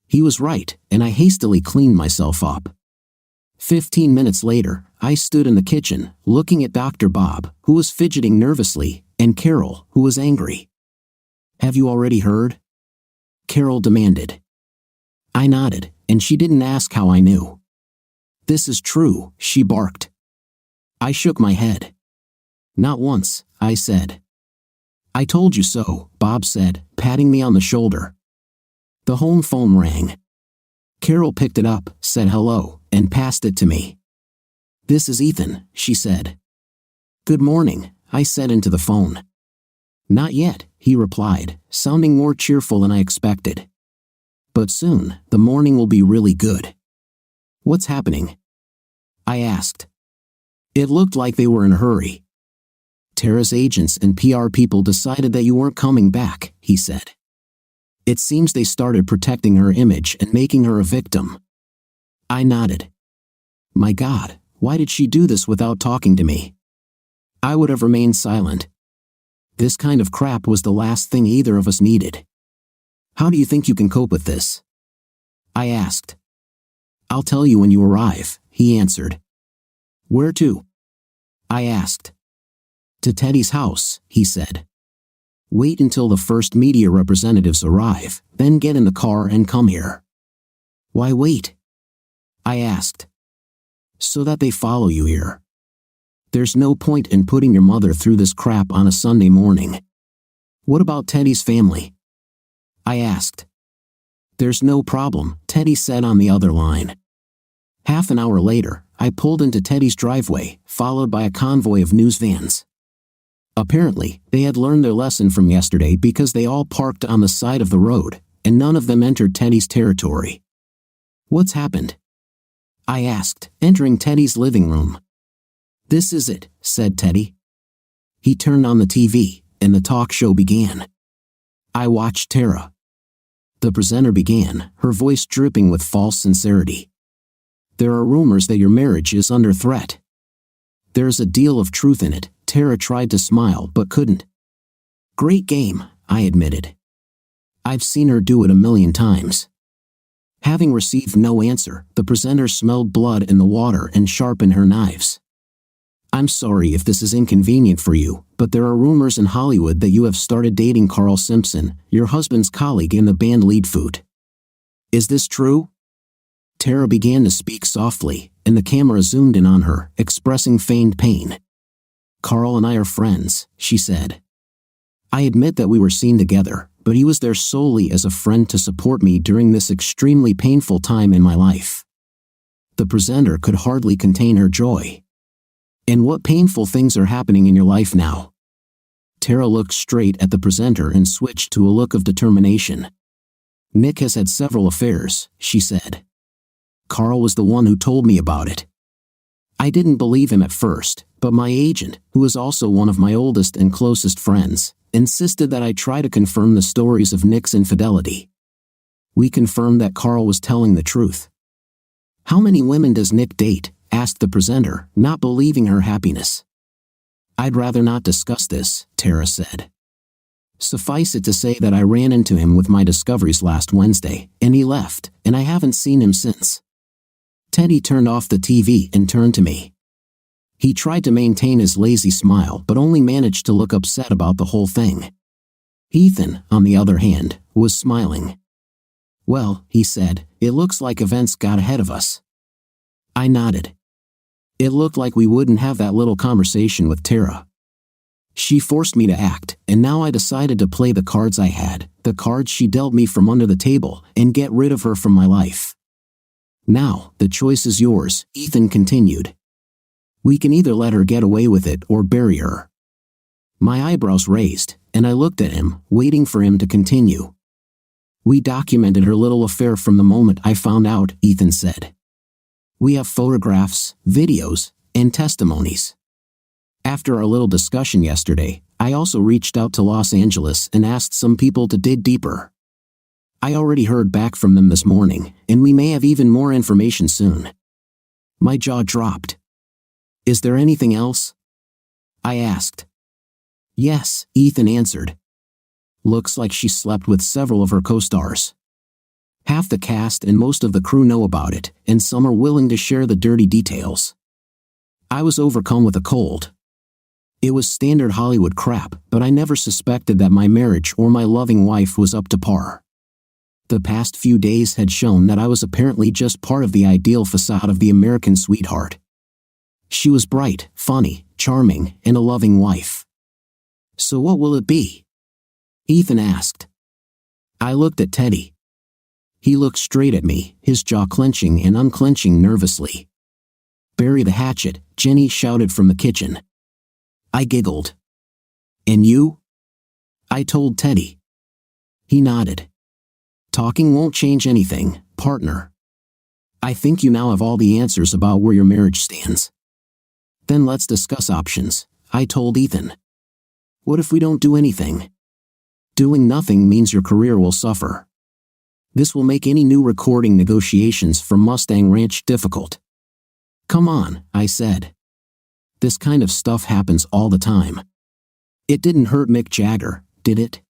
He was right, and I hastily cleaned myself up. 15 minutes later, I stood in the kitchen, looking at Dr. Bob, who was fidgeting nervously, and Carol, who was angry. "Have you already heard?" Carol demanded. I nodded, and she didn't ask how I knew. "This is true," she barked. I shook my head. "Not once," I said. "I told you so," Bob said, patting me on the shoulder. The home phone rang. Carol picked it up, said hello, and passed it to me. "This is Ethan," she said. "Good morning," I said into the phone. "Not yet," he replied, sounding more cheerful than I expected. "But soon, the morning will be really good." "What's happening?" I asked. It looked like they were in a hurry. "Tara's agents and PR people decided that you weren't coming back," he said. "It seems they started protecting her image and making her a victim." I nodded. My God, why did she do this without talking to me? I would have remained silent. This kind of crap was the last thing either of us needed. "How do you think you can cope with this?" I asked. "I'll tell you when you arrive," he answered. "Where to?" I asked. "To Teddy's house," he said. "Wait until the first media representatives arrive, then get in the car and come here." "Why wait?" I asked. "So that they follow you here. There's no point in putting your mother through this crap on a Sunday morning." "What about Teddy's family?" I asked. "There's no problem," Teddy said on the other line. Half an hour later, I pulled into Teddy's driveway, followed by a convoy of news vans. Apparently, they had learned their lesson from yesterday because they all parked on the side of the road, and none of them entered Teddy's territory. "What's happened?" I asked, entering Teddy's living room. "This is it," said Teddy. He turned on the TV, and the talk show began. I watched Tara. The presenter began, her voice dripping with false sincerity. "There are rumors that your marriage is under threat." "There's a deal of truth in it," Tara tried to smile but couldn't. "Great game," I admitted. I've seen her do it a million times. Having received no answer, the presenter smelled blood in the water and sharpened her knives. "I'm sorry if this is inconvenient for you, but there are rumors in Hollywood that you have started dating Carl Simpson, your husband's colleague in the band Leadfoot. Is this true?" Tara began to speak softly, and the camera zoomed in on her, expressing feigned pain. "Carl and I are friends," she said. "I admit that we were seen together, but he was there solely as a friend to support me during this extremely painful time in my life." The presenter could hardly contain her joy. "And what painful things are happening in your life now?" Tara looked straight at the presenter and switched to a look of determination. "Nick has had several affairs," she said. "Carl was the one who told me about it. I didn't believe him at first, but my agent, who is also one of my oldest and closest friends, insisted that I try to confirm the stories of Nick's infidelity. We confirmed that Carl was telling the truth." "How many women does Nick date?" asked the presenter, not believing her happiness. "I'd rather not discuss this," Tara said. "Suffice it to say that I ran into him with my discoveries last Wednesday, and he left, and I haven't seen him since." Teddy turned off the TV and turned to me. He tried to maintain his lazy smile but only managed to look upset about the whole thing. Ethan, on the other hand, was smiling. "Well," he said, "it looks like events got ahead of us." I nodded. It looked like we wouldn't have that little conversation with Tara. She forced me to act, and now I decided to play the cards I had, the cards she dealt me from under the table, and get rid of her from my life. "Now, the choice is yours," Ethan continued. "We can either let her get away with it or bury her." My eyebrows raised, and I looked at him, waiting for him to continue. "We documented her little affair from the moment I found out," Ethan said. "We have photographs, videos, and testimonies. After our little discussion yesterday, I also reached out to Los Angeles and asked some people to dig deeper. I already heard back from them this morning, and we may have even more information soon. My jaw dropped. Is there anything else? I asked. Yes, Ethan answered. Looks like she slept with several of her co-stars. Half the cast and most of the crew know about it, and some are willing to share the dirty details. I was overcome with a cold. It was standard Hollywood crap, but I never suspected that my marriage or my loving wife was up to par. The past few days had shown that I was apparently just part of the ideal facade of the American sweetheart. She was bright, funny, charming, and a loving wife. So what will it be? Ethan asked. I looked at Teddy. He looked straight at me, his jaw clenching and unclenching nervously. Bury the hatchet, Jenny shouted from the kitchen. I giggled. And you? I told Teddy. He nodded. Talking won't change anything, partner. I think you now have all the answers about where your marriage stands. Then let's discuss options, I told Ethan. What if we don't do anything? Doing nothing means your career will suffer. This will make any new recording negotiations from Mustang Ranch difficult. Come on, I said. This kind of stuff happens all the time. It didn't hurt Mick Jagger, did it?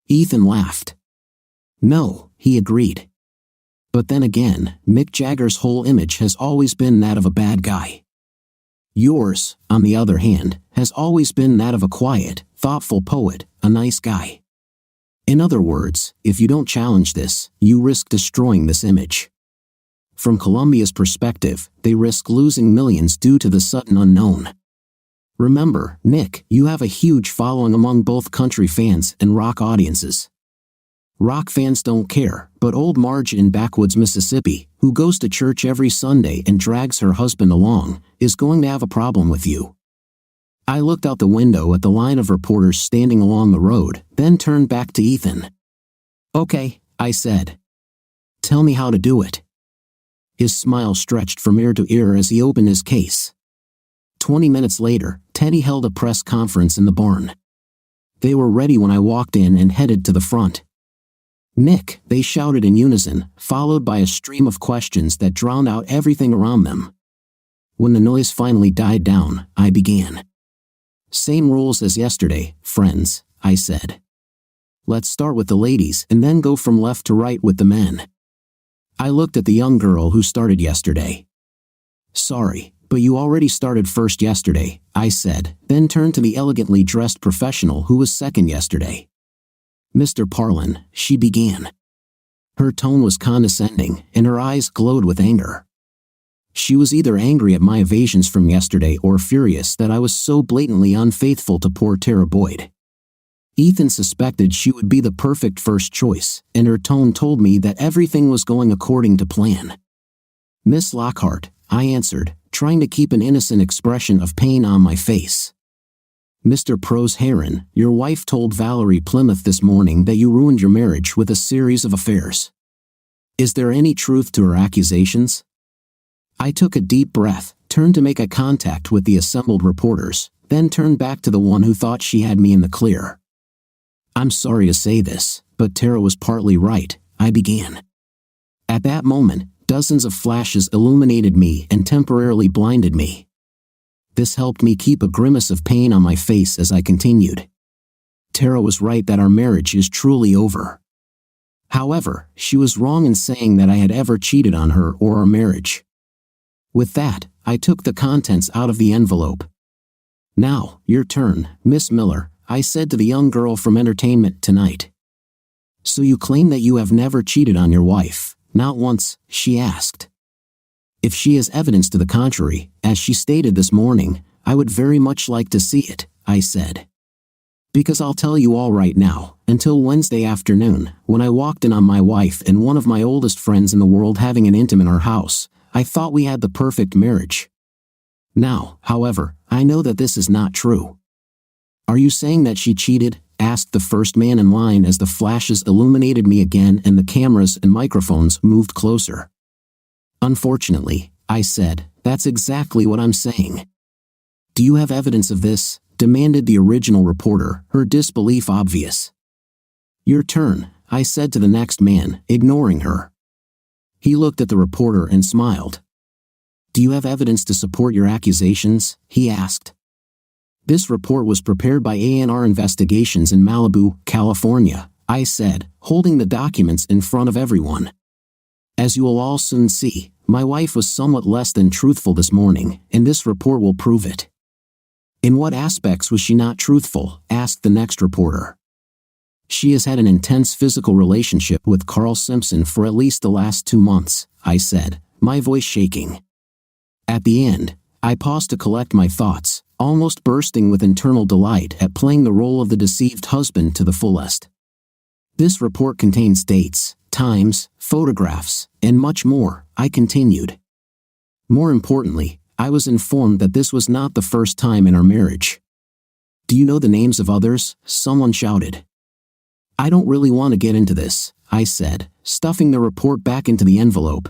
Ethan laughed. No, he agreed. But then again, Mick Jagger's whole image has always been that of a bad guy. Yours, on the other hand, has always been that of a quiet, thoughtful poet, a nice guy. In other words, if you don't challenge this, you risk destroying this image. From Columbia's perspective, they risk losing millions due to the sudden unknown. Remember, Nick, you have a huge following among both country fans and rock audiences. Rock fans don't care, but old Marge in backwoods Mississippi, who goes to church every Sunday and drags her husband along, is going to have a problem with you. I looked out the window at the line of reporters standing along the road, then turned back to Ethan. Okay, I said. Tell me how to do it. His smile stretched from ear to ear as he opened his case. 20 minutes later, Teddy held a press conference in the barn. They were ready when I walked in and headed to the front. Nick, they shouted in unison, followed by a stream of questions that drowned out everything around them. When the noise finally died down, I began. Same rules as yesterday, friends, I said. Let's start with the ladies and then go from left to right with the men. I looked at the young girl who started yesterday. Sorry, but you already started first yesterday, I said, then turned to the elegantly dressed professional who was second yesterday. Mr. Parlin, she began. Her tone was condescending, and her eyes glowed with anger. She was either angry at my evasions from yesterday or furious that I was so blatantly unfaithful to poor Tara Boyd. Ethan suspected she would be the perfect first choice, and her tone told me that everything was going according to plan. Miss Lockhart, I answered, trying to keep an innocent expression of pain on my face. Mr. Prose Heron, your wife told Valerie Plymouth this morning that you ruined your marriage with a series of affairs. Is there any truth to her accusations? I took a deep breath, turned to make eye contact with the assembled reporters, then turned back to the one who thought she had me in the clear. I'm sorry to say this, but Tara was partly right, I began. At that moment, dozens of flashes illuminated me and temporarily blinded me. This helped me keep a grimace of pain on my face as I continued. Tara was right that our marriage is truly over. However, she was wrong in saying that I had ever cheated on her or our marriage. With that, I took the contents out of the envelope. Now, your turn, Miss Miller, I said to the young girl from Entertainment Tonight. So you claim that you have never cheated on your wife, not once, she asked. If she has evidence to the contrary, as she stated this morning, I would very much like to see it, I said. Because I'll tell you all right now, until Wednesday afternoon, when I walked in on my wife and one of my oldest friends in the world having an intimate in our house, I thought we had the perfect marriage. Now, however, I know that this is not true. Are you saying that she cheated? Asked the first man in line as the flashes illuminated me again and the cameras and microphones moved closer. Unfortunately, I said, that's exactly what I'm saying. Do you have evidence of this? demanded the original reporter, her disbelief obvious. Your turn, I said to the next man, ignoring her. He looked at the reporter and smiled. Do you have evidence to support your accusations? He asked. This report was prepared by A&R Investigations in Malibu, California, I said, holding the documents in front of everyone. As you will all soon see, my wife was somewhat less than truthful this morning, and this report will prove it. In what aspects was she not truthful? Asked the next reporter. She has had an intense physical relationship with Carl Simpson for at least the last 2 months, I said, my voice shaking. At the end, I paused to collect my thoughts, almost bursting with internal delight at playing the role of the deceived husband to the fullest. This report contains dates, times, photographs, and much more, I continued. More importantly, I was informed that this was not the first time in our marriage. Do you know the names of others? Someone shouted. I don't really want to get into this, I said, stuffing the report back into the envelope.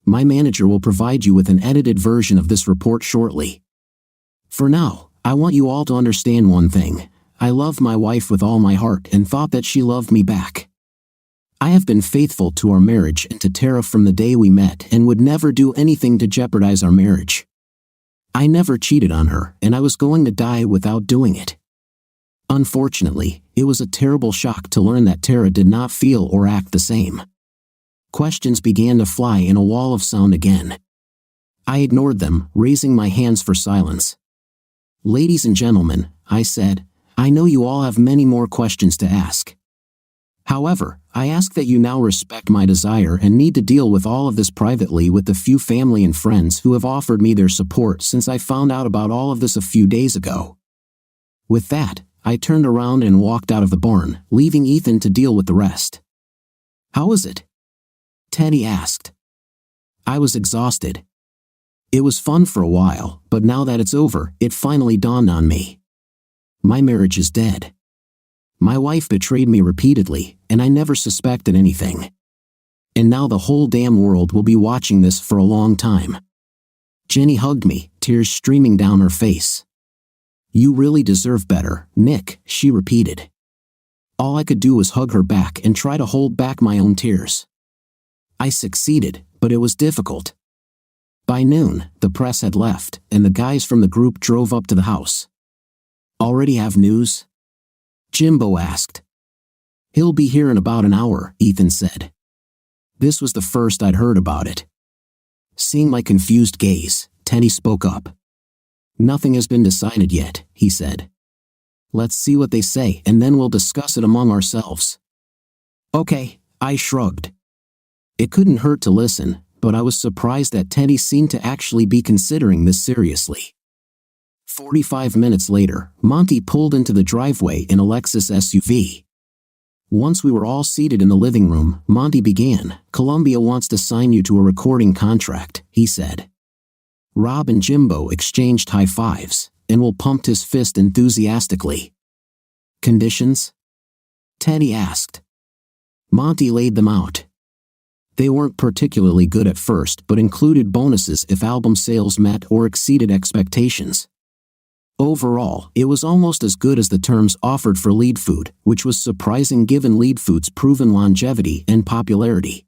My manager will provide you with an edited version of this report shortly. For now, I want you all to understand one thing. I love my wife with all my heart and thought that she loved me back. I have been faithful to our marriage and to Tara from the day we met and would never do anything to jeopardize our marriage. I never cheated on her, and I was going to die without doing it. Unfortunately, it was a terrible shock to learn that Tara did not feel or act the same. Questions began to fly in a wall of sound again. I ignored them, raising my hands for silence. Ladies and gentlemen, I said, I know you all have many more questions to ask. However, I ask that you now respect my desire and need to deal with all of this privately with the few family and friends who have offered me their support since I found out about all of this a few days ago. With that, I turned around and walked out of the barn, leaving Ethan to deal with the rest. How was it? Teddy asked. I was exhausted. It was fun for a while, but now that it's over, it finally dawned on me. My marriage is dead. My wife betrayed me repeatedly, and I never suspected anything. And now the whole damn world will be watching this for a long time. Jenny hugged me, tears streaming down her face. You really deserve better, Nick, she repeated. All I could do was hug her back and try to hold back my own tears. I succeeded, but it was difficult. By noon, the press had left, and the guys from the group drove up to the house. Already have news? Jimbo asked. He'll be here in about an hour, Ethan said. This was the first I'd heard about it. Seeing my confused gaze, Teddy spoke up. Nothing has been decided yet, he said. Let's see what they say and then we'll discuss it among ourselves. Okay, I shrugged. It couldn't hurt to listen, but I was surprised that Teddy seemed to actually be considering this seriously. 45 minutes later, Monty pulled into the driveway in a Lexus SUV. Once we were all seated in the living room, Monty began. Columbia wants to sign you to a recording contract, he said. Rob and Jimbo exchanged high fives, and Will pumped his fist enthusiastically. Conditions? Teddy asked. Monty laid them out. They weren't particularly good at first but included bonuses if album sales met or exceeded expectations. Overall, it was almost as good as the terms offered for Lead Food, which was surprising given Lead Food's proven longevity and popularity.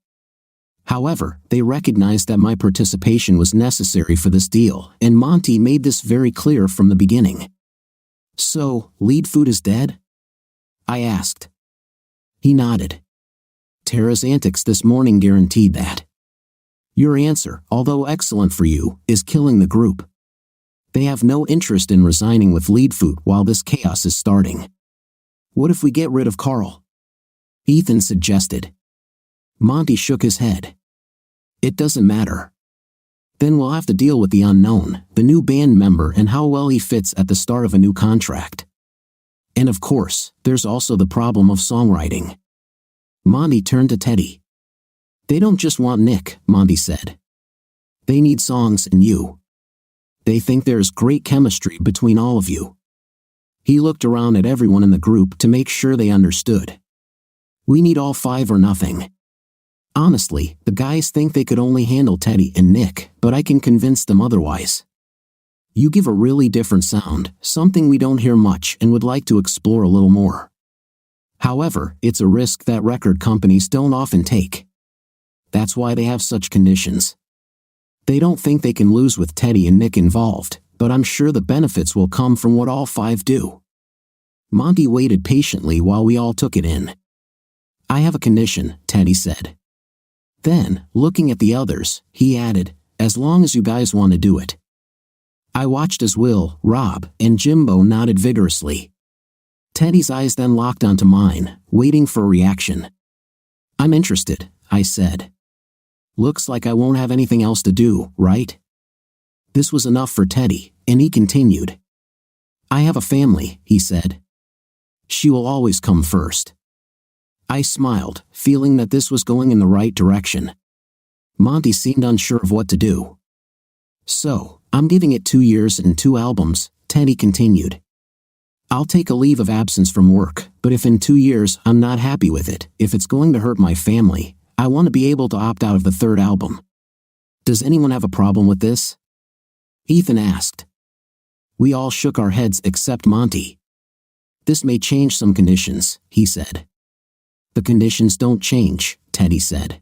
However, they recognized that my participation was necessary for this deal, and Monty made this very clear from the beginning. So, Lead Food is dead? I asked. He nodded. Tara's antics this morning guaranteed that. Your answer, although excellent for you, is killing the group. They have no interest in resigning with Lead Food while this chaos is starting. What if we get rid of Carl? Ethan suggested. Monty shook his head. It doesn't matter. Then we'll have to deal with the unknown, the new band member and how well he fits at the start of a new contract. And of course, there's also the problem of songwriting. Monty turned to Teddy. They don't just want Nick, Monty said. They need songs and you. They think there's great chemistry between all of you. He looked around at everyone in the group to make sure they understood. We need all 5 or nothing. Honestly, the guys think they could only handle Teddy and Nick, but I can convince them otherwise. You give a really different sound, something we don't hear much and would like to explore a little more. However, it's a risk that record companies don't often take. That's why they have such conditions. They don't think they can lose with Teddy and Nick involved, but I'm sure the benefits will come from what all five do. Monty waited patiently while we all took it in. I have a condition, Teddy said. Then, looking at the others, he added, as long as you guys want to do it. I watched as Will, Rob, and Jimbo nodded vigorously. Teddy's eyes then locked onto mine, waiting for a reaction. I'm interested, I said. Looks like I won't have anything else to do, right? This was enough for Teddy, and he continued. I have a family, he said. She will always come first. I smiled, feeling that this was going in the right direction. Monty seemed unsure of what to do. So, I'm giving it 2 years and 2 albums, Teddy continued. I'll take a leave of absence from work, but if in 2 years I'm not happy with it, if it's going to hurt my family, I want to be able to opt out of the 3rd album. Does anyone have a problem with this? Ethan asked. We all shook our heads except Monty. This may change some conditions, he said. The conditions don't change, Teddy said.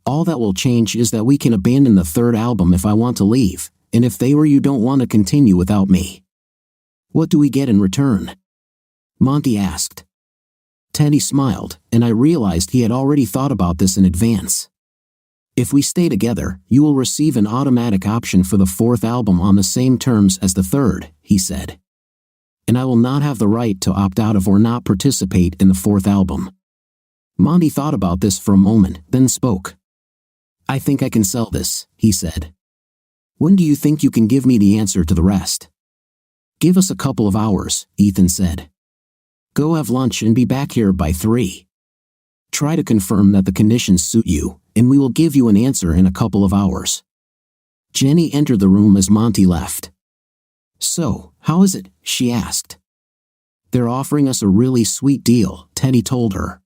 All that will change is that we can abandon the 3rd album if I want to leave, and if they or you don't want to continue without me. What do we get in return? Monty asked. Teddy smiled, and I realized he had already thought about this in advance. If we stay together, you will receive an automatic option for the 4th album on the same terms as the 3rd, he said. And I will not have the right to opt out of or not participate in the 4th album. Monty thought about this for a moment, then spoke. I think I can sell this, he said. When do you think you can give me the answer to the rest? Give us a couple of hours, Ethan said. Go have lunch and be back here by 3. Try to confirm that the conditions suit you, and we will give you an answer in a couple of hours. Jenny entered the room as Monty left. So, how is it? She asked. They're offering us a really sweet deal, Teddy told her.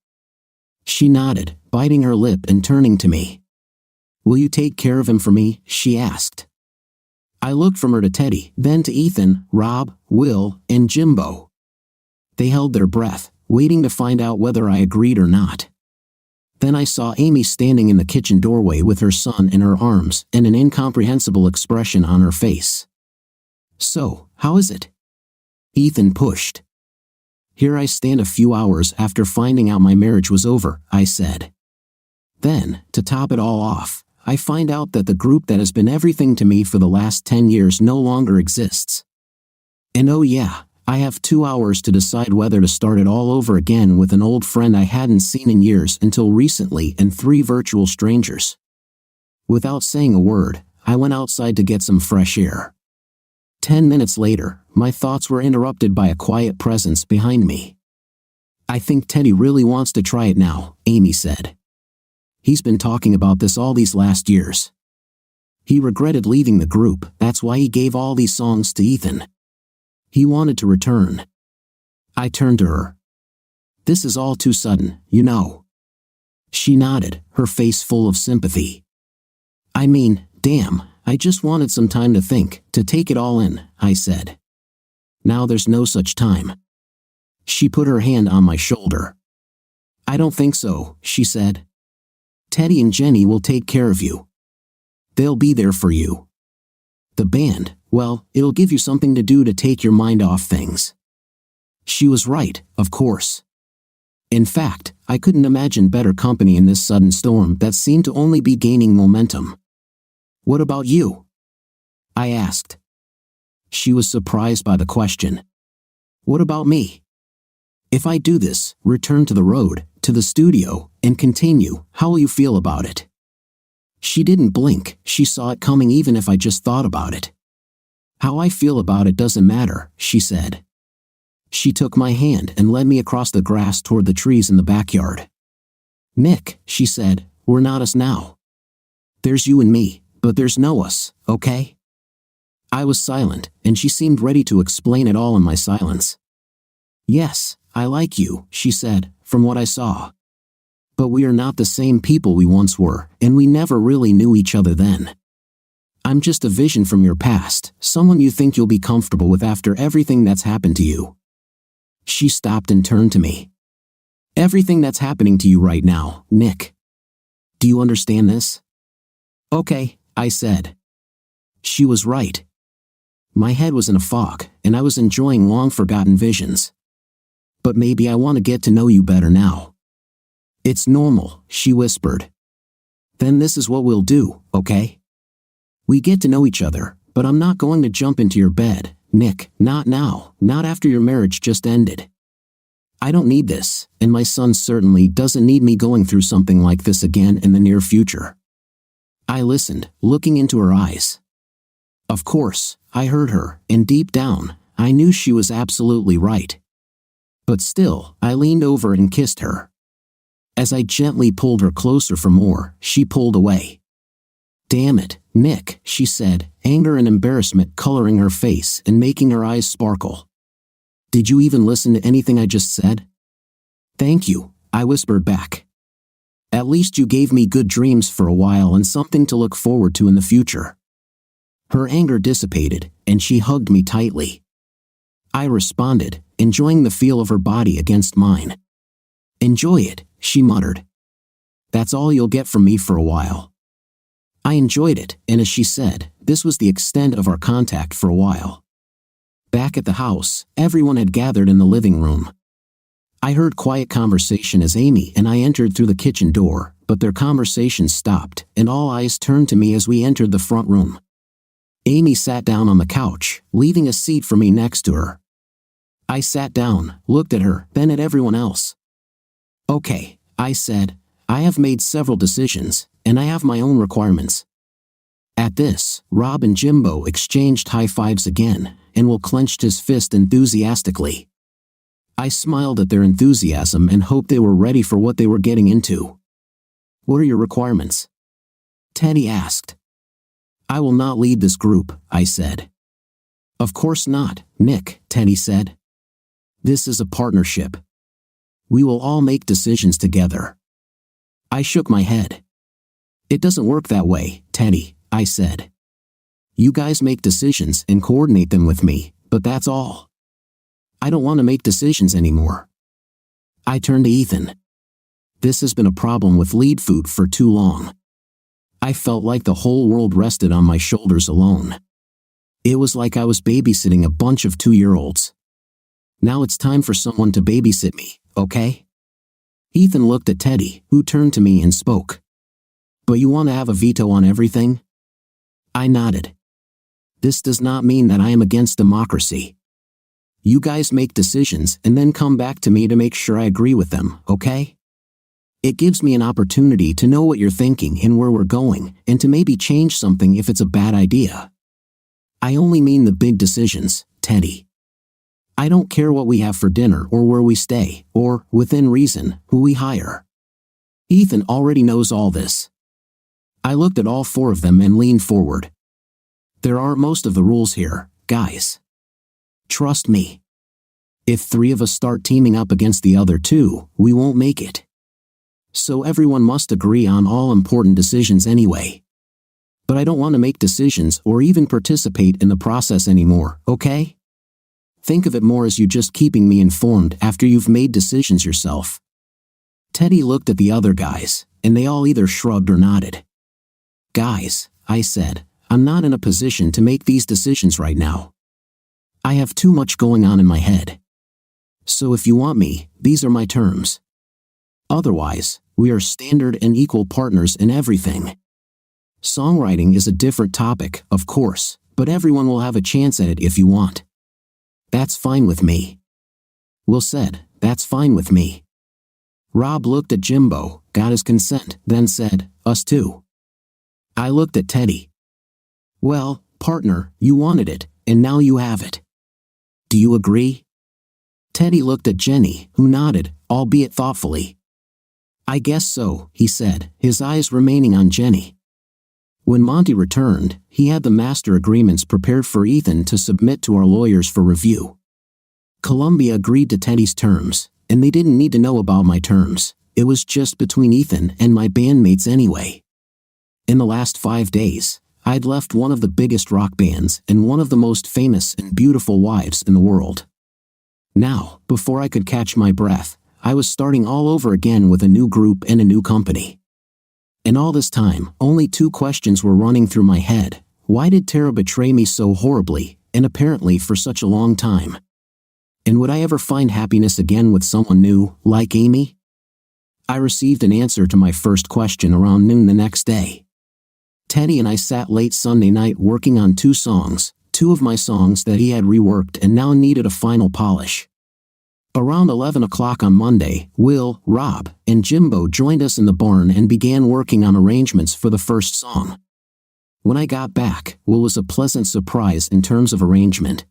She nodded, biting her lip and turning to me. Will you take care of him for me? She asked. I looked from her to Teddy, then to Ethan, Rob, Will, and Jimbo. They held their breath, waiting to find out whether I agreed or not. Then I saw Amy standing in the kitchen doorway with her son in her arms and an incomprehensible expression on her face. So, how is it? Ethan pushed. Here I stand a few hours after finding out my marriage was over, I said. Then, to top it all off, I find out that the group that has been everything to me for the last 10 years no longer exists. And oh yeah, I have 2 hours to decide whether to start it all over again with an old friend I hadn't seen in years until recently and 3 virtual strangers. Without saying a word, I went outside to get some fresh air. 10 minutes later, my thoughts were interrupted by a quiet presence behind me. I think Teddy really wants to try it now, Amy said. He's been talking about this all these last years. He regretted leaving the group, that's why he gave all these songs to Ethan. He wanted to return. I turned to her. This is all too sudden, you know. She nodded, her face full of sympathy. I mean, damn, I just wanted some time to think, to take it all in, I said. Now there's no such time. She put her hand on my shoulder. I don't think so, she said. Teddy and Jenny will take care of you. They'll be there for you. The band, well, it'll give you something to do to take your mind off things. She was right, of course. In fact, I couldn't imagine better company in this sudden storm that seemed to only be gaining momentum. What about you? I asked. She was surprised by the question. What about me? If I do this, return to the road, to the studio, and continue, how will you feel about it? She didn't blink, she saw it coming even if I just thought about it. How I feel about it doesn't matter, she said. She took my hand and led me across the grass toward the trees in the backyard. Nick, she said, we're not us now. There's you and me, but there's no us, okay? I was silent, and she seemed ready to explain it all in my silence. Yes, I like you, she said, from what I saw. But we are not the same people we once were, and we never really knew each other then. I'm just a vision from your past, someone you think you'll be comfortable with after everything that's happened to you. She stopped and turned to me. Everything that's happening to you right now, Nick. Do you understand this? Okay, I said. She was right. My head was in a fog, and I was enjoying long-forgotten visions. But maybe I want to get to know you better now. It's normal, she whispered. Then this is what we'll do, okay? We get to know each other, but I'm not going to jump into your bed, Nick, not now, not after your marriage just ended. I don't need this, and my son certainly doesn't need me going through something like this again in the near future. I listened, looking into her eyes. Of course, I heard her, and deep down, I knew she was absolutely right. But still, I leaned over and kissed her. As I gently pulled her closer for more, she pulled away. Damn it, Nick, she said, anger and embarrassment coloring her face and making her eyes sparkle. Did you even listen to anything I just said? Thank you, I whispered back. At least you gave me good dreams for a while and something to look forward to in the future. Her anger dissipated, and she hugged me tightly. I responded, enjoying the feel of her body against mine. Enjoy it, she muttered. That's all you'll get from me for a while. I enjoyed it, and as she said, this was the extent of our contact for a while. Back at the house, everyone had gathered in the living room. I heard quiet conversation as Amy and I entered through the kitchen door, but their conversation stopped, and all eyes turned to me as we entered the front room. Amy sat down on the couch, leaving a seat for me next to her. I sat down, looked at her, then at everyone else. Okay, I said, I have made several decisions, and I have my own requirements. At this, Rob and Jimbo exchanged high fives again, and Will clenched his fist enthusiastically. I smiled at their enthusiasm and hoped they were ready for what they were getting into. What are your requirements? Teddy asked. I will not lead this group, I said. Of course not, Nick, Teddy said. This is a partnership. We will all make decisions together. I shook my head. It doesn't work that way, Teddy, I said. You guys make decisions and coordinate them with me, but that's all. I don't want to make decisions anymore. I turned to Ethan. This has been a problem with lead food for too long. I felt like the whole world rested on my shoulders alone. It was like I was babysitting a bunch of 2-year-olds. Now it's time for someone to babysit me, okay? Ethan looked at Teddy, who turned to me and spoke. But you want to have a veto on everything? I nodded. This does not mean that I am against democracy. You guys make decisions and then come back to me to make sure I agree with them, okay? It gives me an opportunity to know what you're thinking and where we're going, and to maybe change something if it's a bad idea. I only mean the big decisions, Teddy. I don't care what we have for dinner or where we stay, or, within reason, who we hire. Ethan already knows all this. I looked at all 4 of them and leaned forward. There are most of the rules here, guys. Trust me. If 3 of us start teaming up against the other 2, we won't make it. So everyone must agree on all important decisions anyway. But I don't want to make decisions or even participate in the process anymore, okay? Think of it more as you just keeping me informed after you've made decisions yourself. Teddy looked at the other guys, and they all either shrugged or nodded. Guys, I said, I'm not in a position to make these decisions right now. I have too much going on in my head. So if you want me, these are my terms. Otherwise, we are standard and equal partners in everything. Songwriting is a different topic, of course, but everyone will have a chance at it if you want. That's fine with me. Will said, that's fine with me. Rob looked at Jimbo, got his consent, then said, us too. I looked at Teddy. Well, partner, you wanted it, and now you have it. Do you agree? Teddy looked at Jenny, who nodded, albeit thoughtfully. I guess so, he said, his eyes remaining on Jenny. When Monty returned, he had the master agreements prepared for Ethan to submit to our lawyers for review. Columbia agreed to Teddy's terms, and they didn't need to know about my terms. It was just between Ethan and my bandmates anyway. In the last 5 days, I'd left one of the biggest rock bands and one of the most famous and beautiful wives in the world. Now, before I could catch my breath, I was starting all over again with a new group and a new company. And all this time, only two questions were running through my head. Why did Tara betray me so horribly, and apparently for such a long time? And would I ever find happiness again with someone new, like Amy? I received an answer to my first question around noon the next day. Teddy and I sat late Sunday night working on two of my songs that he had reworked and now needed a final polish. Around 11 o'clock on Monday, Will, Rob, and Jimbo joined us in the barn and began working on arrangements for the first song. When I got back, Will was a pleasant surprise in terms of arrangement.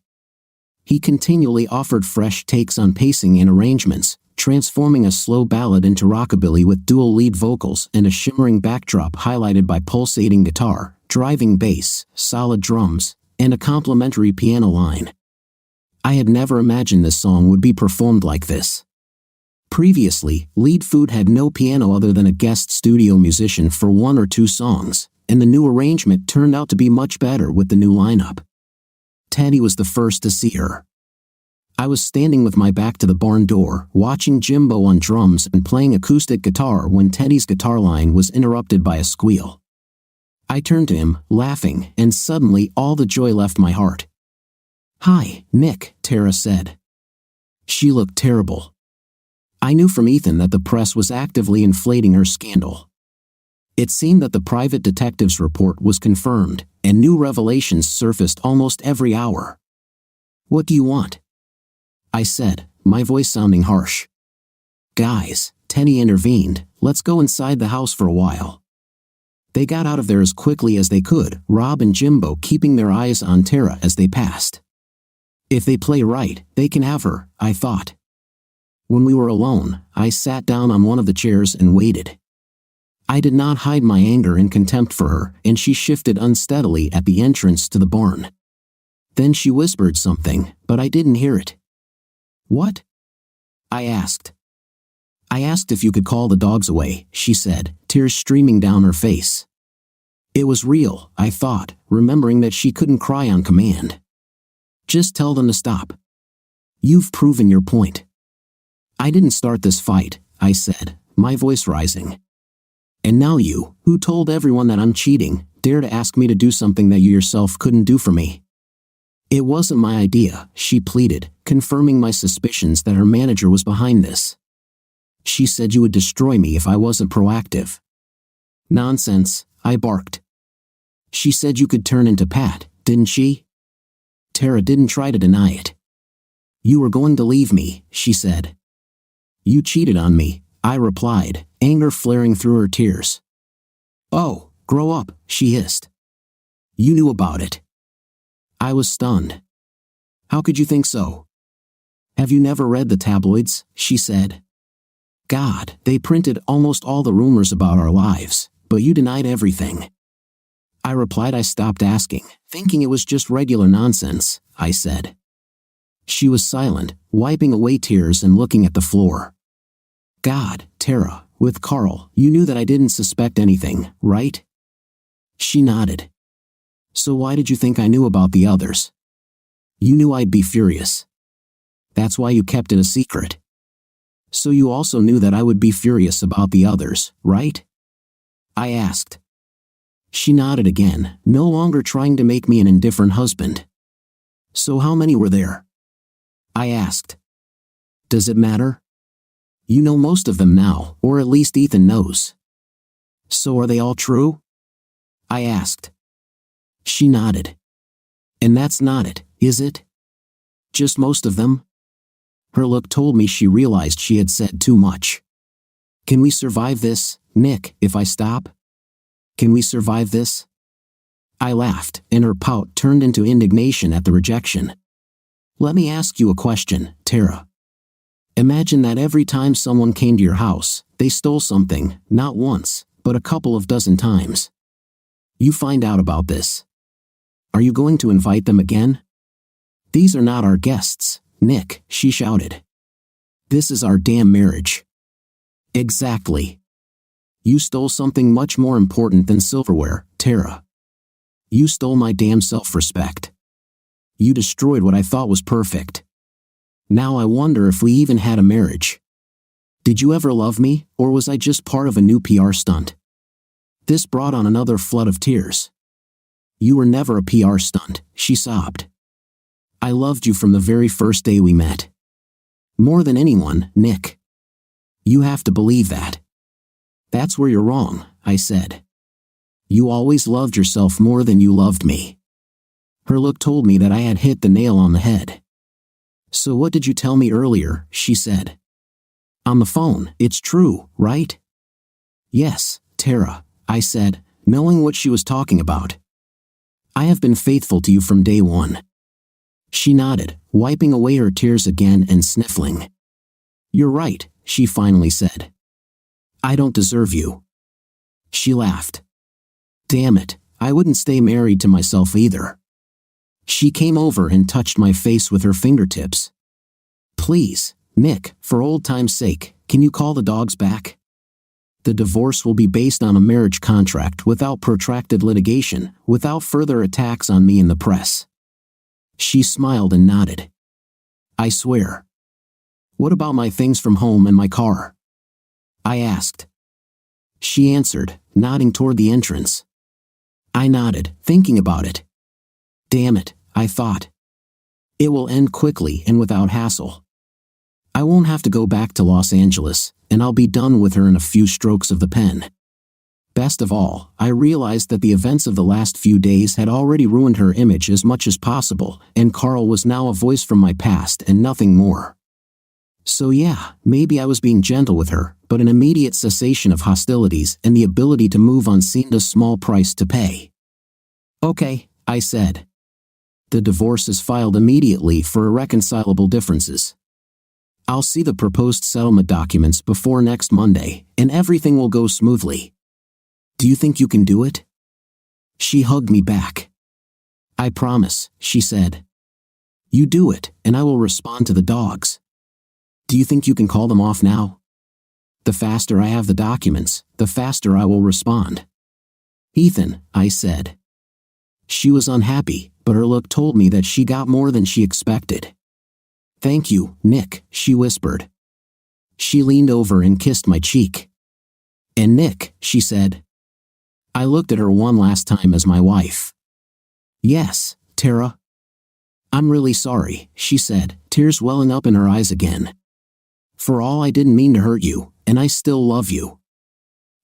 He continually offered fresh takes on pacing and arrangements, transforming a slow ballad into rockabilly with dual lead vocals and a shimmering backdrop highlighted by pulsating guitar, driving bass, solid drums, and a complimentary piano line. I had never imagined this song would be performed like this. Previously, Lead Food had no piano other than a guest studio musician for one or two songs, and the new arrangement turned out to be much better with the new lineup. Teddy was the first to see her. I was standing with my back to the barn door, watching Jimbo on drums and playing acoustic guitar when Teddy's guitar line was interrupted by a squeal. I turned to him, laughing, and suddenly all the joy left my heart. "Hi, Nick," Tara said. She looked terrible. I knew from Ethan that the press was actively inflating her scandal. It seemed that the private detective's report was confirmed, and new revelations surfaced almost every hour. "What do you want?" I said, my voice sounding harsh. "Guys," Teddy intervened, "let's go inside the house for a while." They got out of there as quickly as they could, Rob and Jimbo keeping their eyes on Tara as they passed. If they play right, they can have her, I thought. When we were alone, I sat down on one of the chairs and waited. I did not hide my anger and contempt for her, and she shifted unsteadily at the entrance to the barn. Then she whispered something, but I didn't hear it. "What?" I asked. "I asked if you could call the dogs away," she said, tears streaming down her face. It was real, I thought, remembering that she couldn't cry on command. "Just tell them to stop. You've proven your point." "I didn't start this fight," I said, my voice rising. "And now you, who told everyone that I'm cheating, dare to ask me to do something that you yourself couldn't do for me." "It wasn't my idea," she pleaded, confirming my suspicions that her manager was behind this. "She said you would destroy me if I wasn't proactive." "Nonsense," I barked. "She said you could turn into Pat, didn't she?" Tara didn't try to deny it. "You were going to leave me," she said. "You cheated on me," I replied, anger flaring through her tears. "Oh, grow up," she hissed. "You knew about it." I was stunned. "How could you think so?" "Have you never read the tabloids?" she said. "God, they printed almost all the rumors about our lives, but you denied everything." I replied I stopped asking, thinking it was just regular nonsense, I said. She was silent, wiping away tears and looking at the floor. "God, Tara, with Carl, you knew that I didn't suspect anything, right?" She nodded. "So why did you think I knew about the others?" "You knew I'd be furious. That's why you kept it a secret. So you also knew that I would be furious about the others, right?" I asked. She nodded again, no longer trying to make me an indifferent husband. "So how many were there?" I asked. "Does it matter? You know most of them now, or at least Ethan knows." "So are they all true?" I asked. She nodded. "And that's not it, is it? Just most of them?" Her look told me she realized she had said too much. "Can we survive this, Nick, if I stop? Can we survive this?" I laughed, and her pout turned into indignation at the rejection. "Let me ask you a question, Tara. Imagine that every time someone came to your house, they stole something, not once, but a couple of dozen times. You find out about this. Are you going to invite them again?" "These are not our guests, Nick," she shouted. "This is our damn marriage." "Exactly. You stole something much more important than silverware, Tara. You stole my damn self-respect. You destroyed what I thought was perfect. Now I wonder if we even had a marriage. Did you ever love me, or was I just part of a new PR stunt? This brought on another flood of tears. You were never a PR stunt, she sobbed. I loved you from the very first day we met. More than anyone, Nick. You have to believe that. That's where you're wrong, I said. You always loved yourself more than you loved me. Her look told me that I had hit the nail on the head. So what did you tell me earlier, she said. On the phone, it's true, right? Yes, Tara, I said, knowing what she was talking about. I have been faithful to you from day one. She nodded, wiping away her tears again and sniffling. You're right, she finally said. I don't deserve you. She laughed. Damn it, I wouldn't stay married to myself either. She came over and touched my face with her fingertips. Please, Nick, for old time's sake, can you call the dogs back? The divorce will be based on a marriage contract without protracted litigation, without further attacks on me in the press. She smiled and nodded. I swear. What about my things from home and my car? I asked. She answered, nodding toward the entrance. I nodded, thinking about it. Damn it, I thought. It will end quickly and without hassle. I won't have to go back to Los Angeles, and I'll be done with her in a few strokes of the pen. Best of all, I realized that the events of the last few days had already ruined her image as much as possible, and Carl was now a voice from my past and nothing more. So yeah, maybe I was being gentle with her, but an immediate cessation of hostilities and the ability to move on seemed a small price to pay. Okay, I said. The divorce is filed immediately for irreconcilable differences. I'll see the proposed settlement documents before next Monday, and everything will go smoothly. Do you think you can do it? She hugged me back. I promise, she said. You do it, and I will respond to the dogs. Do you think you can call them off now? The faster I have the documents, the faster I will respond. Ethan, I said. She was unhappy, but her look told me that she got more than she expected. Thank you, Nick, she whispered. She leaned over and kissed my cheek. And Nick, she said. I looked at her one last time as my wife. Yes, Tara. I'm really sorry, she said, tears welling up in her eyes again. For all I didn't mean to hurt you, and I still love you.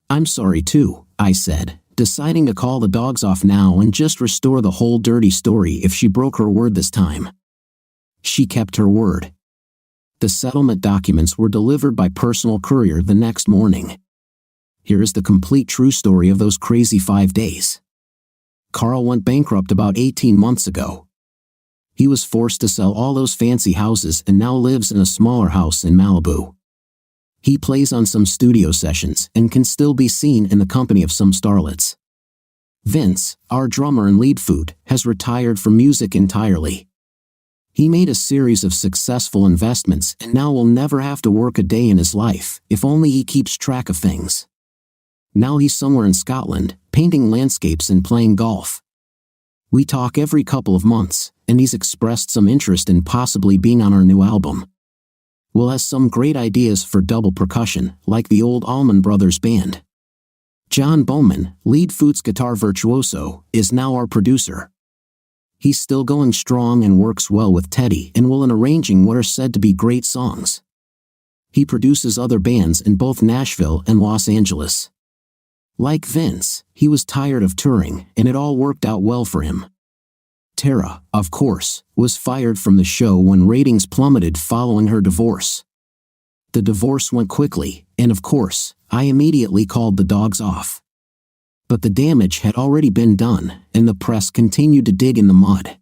I'm sorry too, I said, deciding to call the dogs off now and just restore the whole dirty story if she broke her word this time. She kept her word. The settlement documents were delivered by personal courier the next morning. Here is the complete true story of those crazy 5 days. Carl went bankrupt about 18 months ago. He was forced to sell all those fancy houses and now lives in a smaller house in Malibu. He plays on some studio sessions and can still be seen in the company of some starlets. Vince, our drummer and lead food, has retired from music entirely. He made a series of successful investments and now will never have to work a day in his life, if only he keeps track of things. Now he's somewhere in Scotland, painting landscapes and playing golf. We talk every couple of months, and he's expressed some interest in possibly being on our new album. Will has some great ideas for double percussion, like the old Allman Brothers band. John Bowman, lead food's guitar virtuoso, is now our producer. He's still going strong and works well with Teddy and will in arranging what are said to be great songs. He produces other bands in both Nashville and Los Angeles. Like Vince, he was tired of touring, and it all worked out well for him. Tara, of course, was fired from the show when ratings plummeted following her divorce. The divorce went quickly, and of course, I immediately called the dogs off. But the damage had already been done, and the press continued to dig in the mud.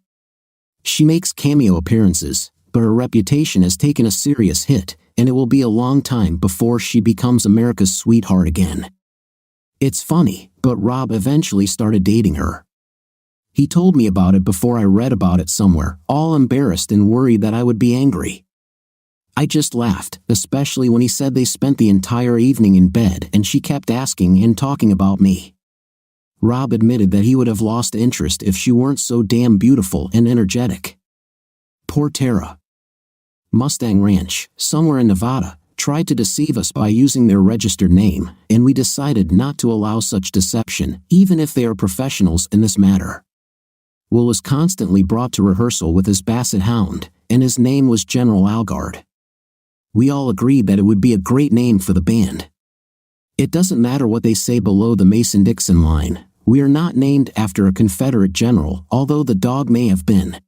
She makes cameo appearances, but her reputation has taken a serious hit, and it will be a long time before she becomes America's sweetheart again. It's funny, but Rob eventually started dating her. He told me about it before I read about it somewhere, all embarrassed and worried that I would be angry. I just laughed, especially when he said they spent the entire evening in bed and she kept asking and talking about me. Rob admitted that he would have lost interest if she weren't so damn beautiful and energetic. Poor Tara. Mustang Ranch, somewhere in Nevada, tried to deceive us by using their registered name, and we decided not to allow such deception, even if they are professionals in this matter. Will was constantly brought to rehearsal with his basset hound, and his name was General Algard. We all agreed that it would be a great name for the band. It doesn't matter what they say below the Mason-Dixon line, we are not named after a Confederate general, although the dog may have been.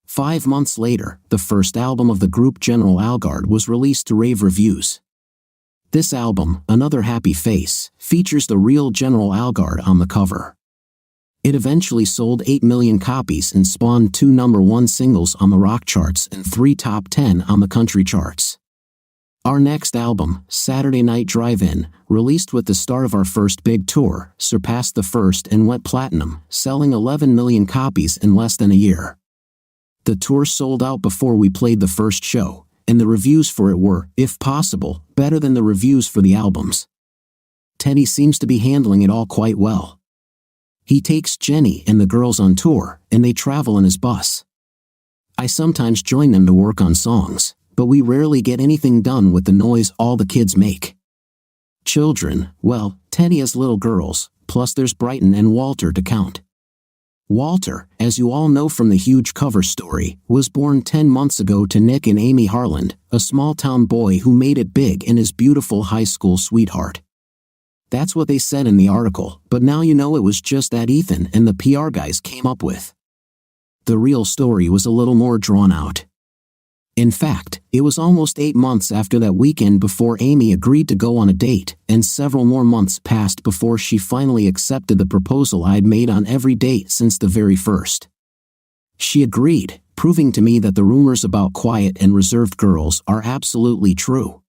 5 months later, the first album of the group General Algard was released to rave reviews. This album, Another Happy Face, features the real General Algard on the cover. It eventually sold 8 million copies and spawned 2 #1 singles on the rock charts and 3 top 10 on the country charts. Our next album, Saturday Night Drive-In, released with the start of our first big tour, surpassed the first and went platinum, selling 11 million copies in less than a year. The tour sold out before we played the first show, and the reviews for it were, if possible, better than the reviews for the albums. Teddy seems to be handling it all quite well. He takes Jenny and the girls on tour, and they travel in his bus. I sometimes join them to work on songs, but we rarely get anything done with the noise all the kids make. Children, well, Teddy has little girls, plus there's Brighton and Walter to count. Walter, as you all know from the huge cover story, was born 10 months ago to Nick and Amy Harland, a small-town boy who made it big and his beautiful high school sweetheart. That's what they said in the article, but now you know it was just that Ethan and the PR guys came up with. The real story was a little more drawn out. In fact, it was almost 8 months after that weekend before Amy agreed to go on a date, and several more months passed before she finally accepted the proposal I'd made on every date since the very first. She agreed, proving to me that the rumors about quiet and reserved girls are absolutely true.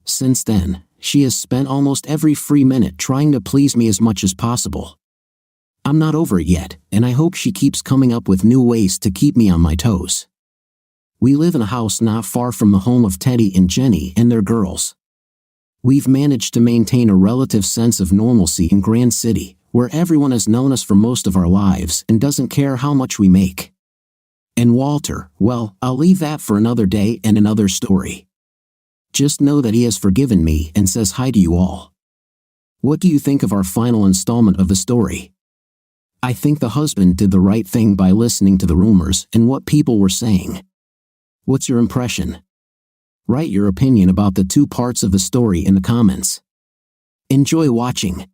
Since then, she has spent almost every free minute trying to please me as much as possible. I'm not over it yet, and I hope she keeps coming up with new ways to keep me on my toes. We live in a house not far from the home of Teddy and Jenny and their girls. We've managed to maintain a relative sense of normalcy in Grand City, where everyone has known us for most of our lives and doesn't care how much we make. And Walter, well, I'll leave that for another day and another story. Just know that he has forgiven me and says hi to you all. What do you think of our final installment of the story? I think the husband did the right thing by listening to the rumors and what people were saying. What's your impression? Write your opinion about the 2 parts of the story in the comments. Enjoy watching.